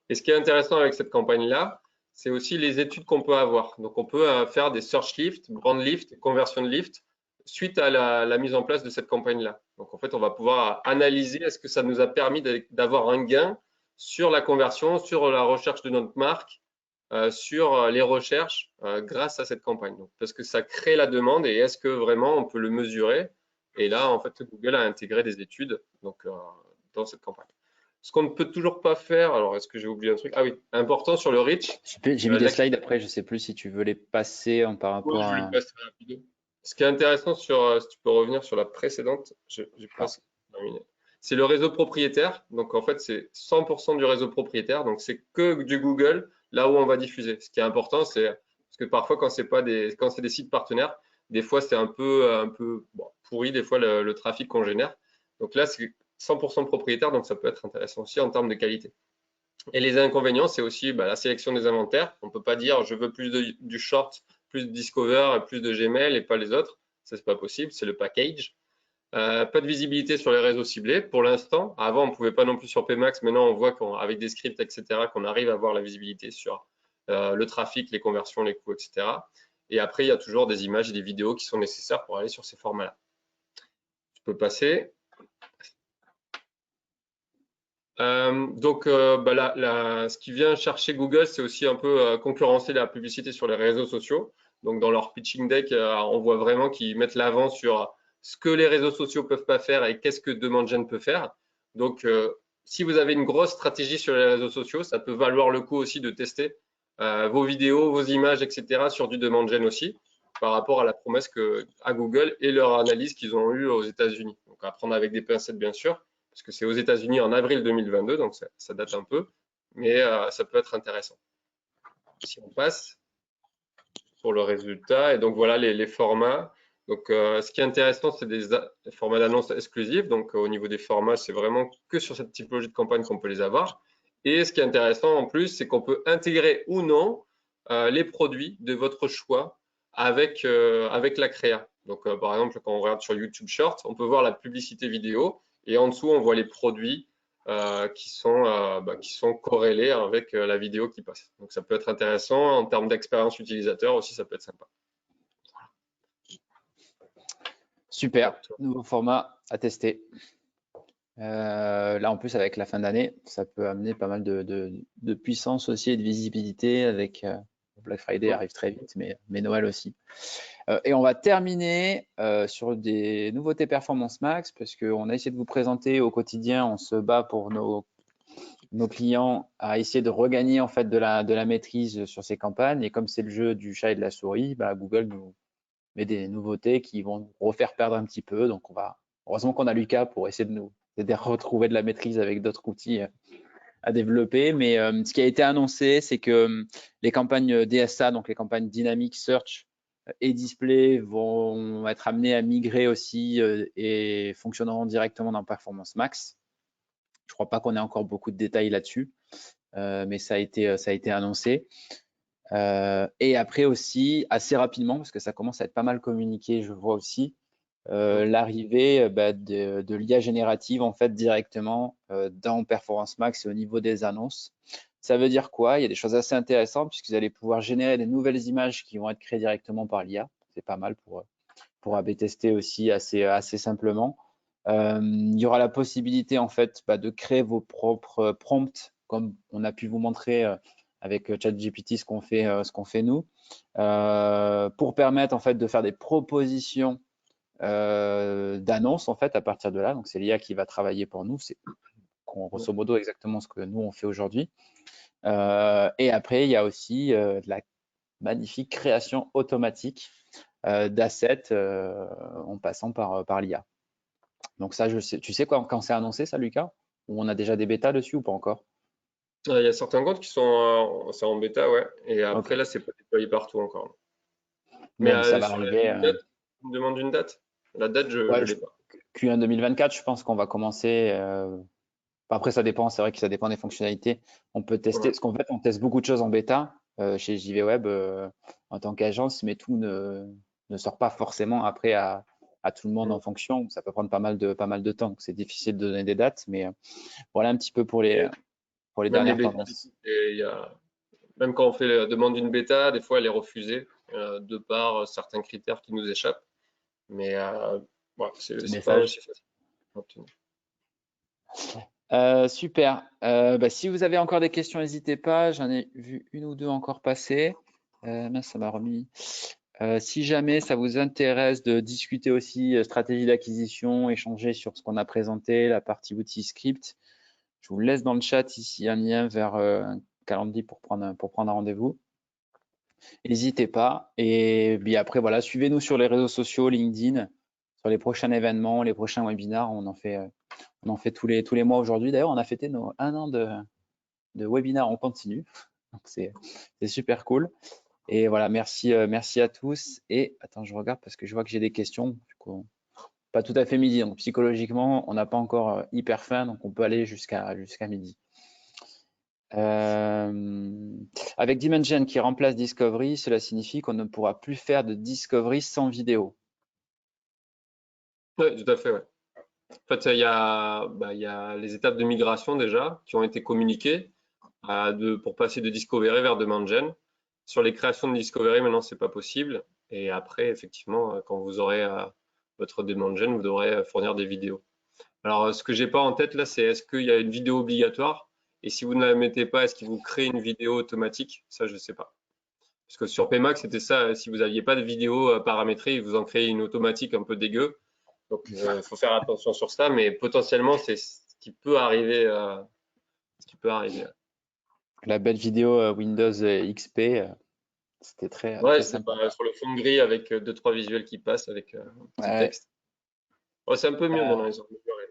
Et ce qui est intéressant avec cette campagne-là, c'est aussi les études qu'on peut avoir. Donc on peut faire des search lift, brand lift, conversion lift suite à la mise en place de cette campagne-là. Donc en fait, on va pouvoir analyser est-ce que ça nous a permis d'avoir un gain sur la conversion, sur la recherche de notre marque, sur les recherches grâce à cette campagne. Donc, parce que ça crée la demande et est-ce que vraiment on peut le mesurer? Et là, en fait, Google a intégré des études dans cette campagne. Ce qu'on ne peut toujours pas faire, alors est-ce que j'ai oublié un truc? Ah oui, important sur le reach. J'ai mis des slides après, je sais plus si tu veux les passer par Ouais, rapport je le à. passe très rapide. Ce qui est intéressant si tu peux revenir sur la précédente, j'ai D'accord. presque terminé. C'est le réseau propriétaire. Donc en fait, c'est 100% du réseau propriétaire. Donc c'est que du Google là où on va diffuser. Ce qui est important, c'est parce que parfois quand c'est des sites partenaires, des fois c'est un peu bon, pourri des fois le trafic qu'on génère. Donc là c'est 100% propriétaire, donc ça peut être intéressant aussi en termes de qualité. Et les inconvénients, c'est aussi la sélection des inventaires. On ne peut pas dire je veux plus du short, plus de Discover et plus de Gmail et pas les autres. Ça, c'est pas possible, c'est le package. Pas de visibilité sur les réseaux ciblés pour l'instant. Avant, on ne pouvait pas non plus sur Pmax. Maintenant, on voit qu'avec des scripts, etc., qu'on arrive à avoir la visibilité sur le trafic, les conversions, les coûts, etc. Et après, il y a toujours des images et des vidéos qui sont nécessaires pour aller sur ces formats-là. Tu peux passer. Ce qui vient chercher Google, c'est aussi un peu concurrencer la publicité sur les réseaux sociaux. Donc, dans leur pitching deck, on voit vraiment qu'ils mettent l'avant sur ce que les réseaux sociaux peuvent pas faire et qu'est-ce que Demand Gen peut faire. Donc, si vous avez une grosse stratégie sur les réseaux sociaux, ça peut valoir le coup aussi de tester vos vidéos, vos images, etc. sur du Demand Gen aussi, par rapport à la promesse à Google et leur analyse qu'ils ont eue aux États-Unis. Donc, à prendre avec des pincettes, bien sûr parce que c'est aux États-Unis en avril 2022, donc ça date un peu, mais ça peut être intéressant. Si on passe pour le résultat, et donc voilà les formats. Donc, ce qui est intéressant, c'est des formats d'annonce exclusifs. Donc, au niveau des formats, c'est vraiment que sur cette typologie de campagne qu'on peut les avoir. Et ce qui est intéressant en plus, c'est qu'on peut intégrer ou non les produits de votre choix avec la créa. Donc, par exemple, quand on regarde sur YouTube Short, on peut voir la publicité vidéo et en dessous, on voit les produits qui sont corrélés avec la vidéo qui passe. Donc, ça peut être intéressant en termes d'expérience utilisateur aussi, ça peut être sympa. Super, nouveau format à tester. Là, en plus, avec la fin d'année, ça peut amener pas mal de puissance aussi et de visibilité avec Black Friday arrive très vite, mais Noël aussi. Et on va terminer sur des nouveautés Performance Max parce qu'on a essayé de vous présenter au quotidien, on se bat pour nos clients à essayer de regagner en fait de la maîtrise sur ces campagnes. Et comme c'est le jeu du chat et de la souris, Google nous met des nouveautés qui vont nous refaire perdre un petit peu. Donc heureusement qu'on a Lucas pour essayer de nous aider à retrouver de la maîtrise avec d'autres outils à développer. Mais ce qui a été annoncé, c'est que les campagnes DSA, donc les campagnes Dynamic Search et Display, vont être amenées à migrer aussi et fonctionneront directement dans Performance Max. Je ne crois pas qu'on ait encore beaucoup de détails là-dessus, mais ça a été annoncé. Et après aussi, assez rapidement, parce que ça commence à être pas mal communiqué, je vois aussi, l'arrivée de l'IA générative en fait directement dans Performance Max et au niveau des annonces. Ça veut dire quoi? Il y a des choses assez intéressantes puisque vous allez pouvoir générer des nouvelles images qui vont être créées directement par l'IA. C'est pas mal pour A/B tester aussi assez simplement. Il y aura la possibilité en fait de créer vos propres prompts comme on a pu vous montrer avec ChatGPT ce qu'on fait nous pour permettre en fait de faire des propositions d'annonces en fait à partir de là. Donc c'est l'IA qui va travailler pour nous. C'est grosso modo exactement ce que nous on fait aujourd'hui. Et après il y a aussi de la magnifique création automatique d'assets en passant par l'IA. Donc ça, tu sais quand c'est annoncé ça, Lucas? Ou on a déjà des bêtas dessus ou pas encore? Il y a certains comptes qui sont c'est en bêta, ouais. Et Ok. après, là, c'est pas déployé partout encore. Mais Bon, mais ça va sur arriver. une date, tu me demandes une date? La date, je Ouais, l'ai pas. Q1 2024, je pense qu'on va commencer. Après, ça dépend, c'est vrai que ça dépend des fonctionnalités. On peut tester, Ouais. parce qu'en fait, on teste beaucoup de choses en bêta chez JV Web en tant qu'agence, mais tout ne sort pas forcément après à tout le monde en fonction. Ça peut prendre pas mal de temps. Donc, c'est difficile de donner des dates, mais voilà un petit peu pour Et les même les dernières bêtas, tendances. et même quand on fait la demande d'une bêta, des fois elle est refusée de par certains critères qui nous échappent. Mais ouais, Petit c'est pas message. aussi facile à obtenir. Super. Si vous avez encore des questions, n'hésitez pas. J'en ai vu une ou deux encore passer. Mince, ça m'a remis. Si jamais ça vous intéresse de discuter aussi stratégie d'acquisition, échanger sur ce qu'on a présenté, la partie outils script, je vous laisse dans le chat ici un lien vers un calendrier pour prendre un rendez-vous. N'hésitez pas. Et puis après, voilà, suivez-nous sur les réseaux sociaux, LinkedIn, sur les prochains événements, les prochains webinars. On en fait tous les mois aujourd'hui. D'ailleurs, on a fêté nos 1 an de webinaires en continu. Donc c'est super cool. Et voilà, merci à tous. Et attends, je regarde parce que je vois que j'ai des questions. Du coup, pas tout à fait midi. Donc psychologiquement, on n'a pas encore hyper faim, donc on peut aller jusqu'à midi. Avec Dimension qui remplace Discovery, cela signifie qu'on ne pourra plus faire de Discovery sans vidéo. Oui, tout à fait. Ouais. En fait, il y a les étapes de migration déjà qui ont été communiquées pour passer de Discovery vers DemandGen. Sur les créations de Discovery, maintenant, c'est pas possible. Et après, effectivement, quand vous aurez votre DemandGen, vous devrez fournir des vidéos. Alors, ce que j'ai pas en tête là, c'est est-ce qu'il y a une vidéo obligatoire? Et si vous ne la mettez pas, est-ce qu'il vous crée une vidéo automatique? Ça, je sais pas. Parce que sur PMax, c'était ça. Si vous n'aviez pas de vidéo paramétrée, il vous en crée une automatique un peu dégueu. Donc, il faut faire attention sur ça. Mais potentiellement, c'est ce qui peut arriver. Ce qui peut arriver. La belle vidéo Windows XP, c'était Ouais, très c'était sympa. sur le fond gris avec deux, trois visuels qui passent avec un petit Ouais, texte. Ouais, c'est un peu mieux maintenant, euh, ils ont amélioré.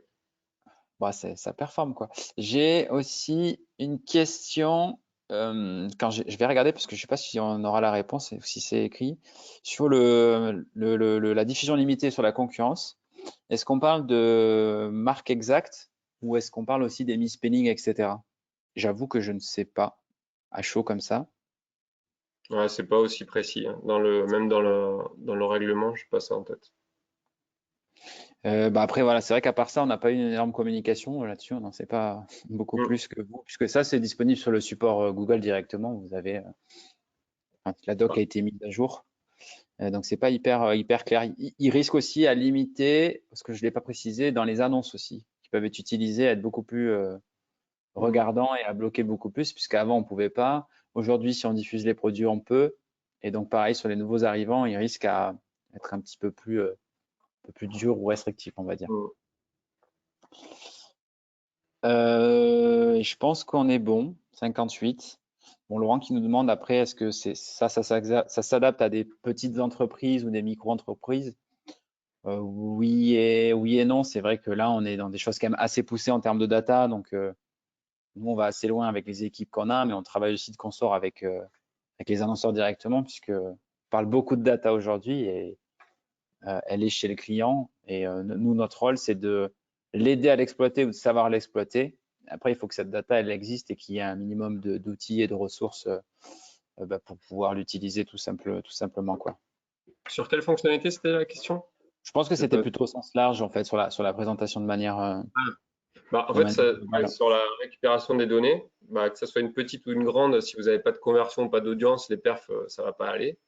bah, ça performe quoi. J'ai aussi une question. Je vais regarder parce que je sais pas si on aura la réponse ou si c'est écrit sur la diffusion limitée sur la concurrence. Est-ce qu'on parle de marque exacte ou est-ce qu'on parle aussi des misspelling, etc. J'avoue que je ne sais pas à chaud comme ça. Ouais, c'est pas aussi précis, hein. Même dans le règlement, je pas ça en tête. Après voilà, c'est vrai qu'à part ça, on n'a pas eu une énorme communication là-dessus. On n'en sait pas beaucoup Mm. plus que vous, puisque ça c'est disponible sur le support Google directement. Vous avez la doc Ouais. a été mise à jour. Donc c'est pas hyper clair. Il risque aussi à limiter, parce que je l'ai pas précisé, dans les annonces aussi, qui peuvent être utilisées, à être beaucoup plus Mm. regardants et à bloquer beaucoup plus, puisqu'avant on pouvait pas. Aujourd'hui, si on diffuse les produits, on peut. Et donc pareil sur les nouveaux arrivants, il risque à être un peu plus dur ou restrictif, on va dire. Mm. Je pense qu'on est bon. 58. Bon, Laurent qui nous demande après, est-ce que ça s'adapte à des petites entreprises ou des micro-entreprises? Oui et non. C'est vrai que là, on est dans des choses quand même assez poussées en termes de data. Donc, nous, on va assez loin avec les équipes qu'on a, mais on travaille aussi de consort avec les annonceurs directement, puisque on parle beaucoup de data aujourd'hui et elle est chez le client. Et nous, notre rôle, c'est de l'aider à l'exploiter ou de savoir l'exploiter. Après, il faut que cette data, elle existe et qu'il y ait un minimum d'outils et de ressources pour pouvoir l'utiliser tout simplement, quoi. Sur quelle fonctionnalité c'était la question? Je pense que J'ai c'était pas- plutôt au sens large, en fait, sur la présentation Bah, en de fait, manière globale. sur la récupération des données, bah, que ce soit une petite ou une grande, si vous n'avez pas de conversion, pas d'audience, les perfs, ça va pas aller.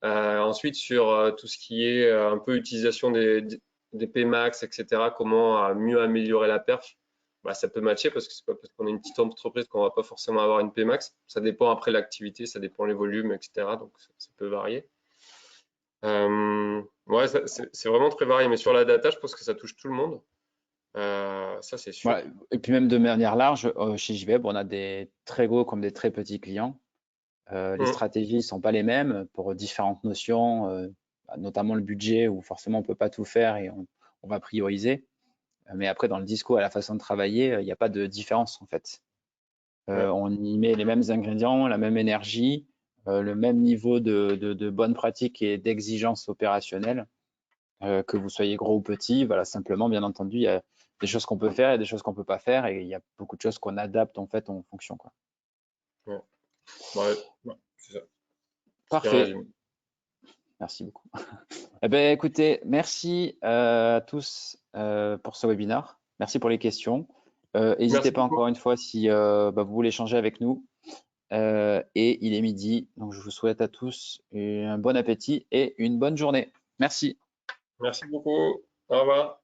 Ensuite, sur tout ce qui est un peu utilisation des Pmax, etc., comment mieux améliorer la perf, bah, ça peut matcher parce que c'est pas parce qu'on est une petite entreprise qu'on va pas forcément avoir une Pmax. Ça dépend après l'activité, ça dépend les volumes, etc. Donc ça peut varier. Ouais, c'est vraiment très varié. Mais sur la data, je pense que ça touche tout le monde. Ça, c'est sûr. Voilà. Et puis même de manière large, chez JWeb, on a des très gros comme des très petits clients. Les Mm. stratégies ne sont pas les mêmes pour différentes notions, notamment le budget où forcément on ne peut pas tout faire et on va prioriser. Mais après, dans le discours et la façon de travailler, il n'y a pas de différence en fait. Ouais. On y met les mêmes ingrédients, la même énergie, le même niveau de bonne pratique et d'exigence opérationnelle, que vous soyez gros ou petit. Voilà, simplement, bien entendu, il y a des choses qu'on peut faire et des choses qu'on peut pas faire, et il y a beaucoup de choses qu'on adapte en fait en fonction, quoi. Ouais. Ouais, ouais, c'est ça. C'est bien Parfait. résumé. Merci beaucoup. Eh ben, écoutez, merci à tous pour ce webinaire. Merci pour les questions. N'hésitez Merci pas beaucoup. encore une fois si vous voulez échanger avec nous. Et il est midi, donc je vous souhaite à tous un bon appétit et une bonne journée. Merci. Merci beaucoup. Au revoir.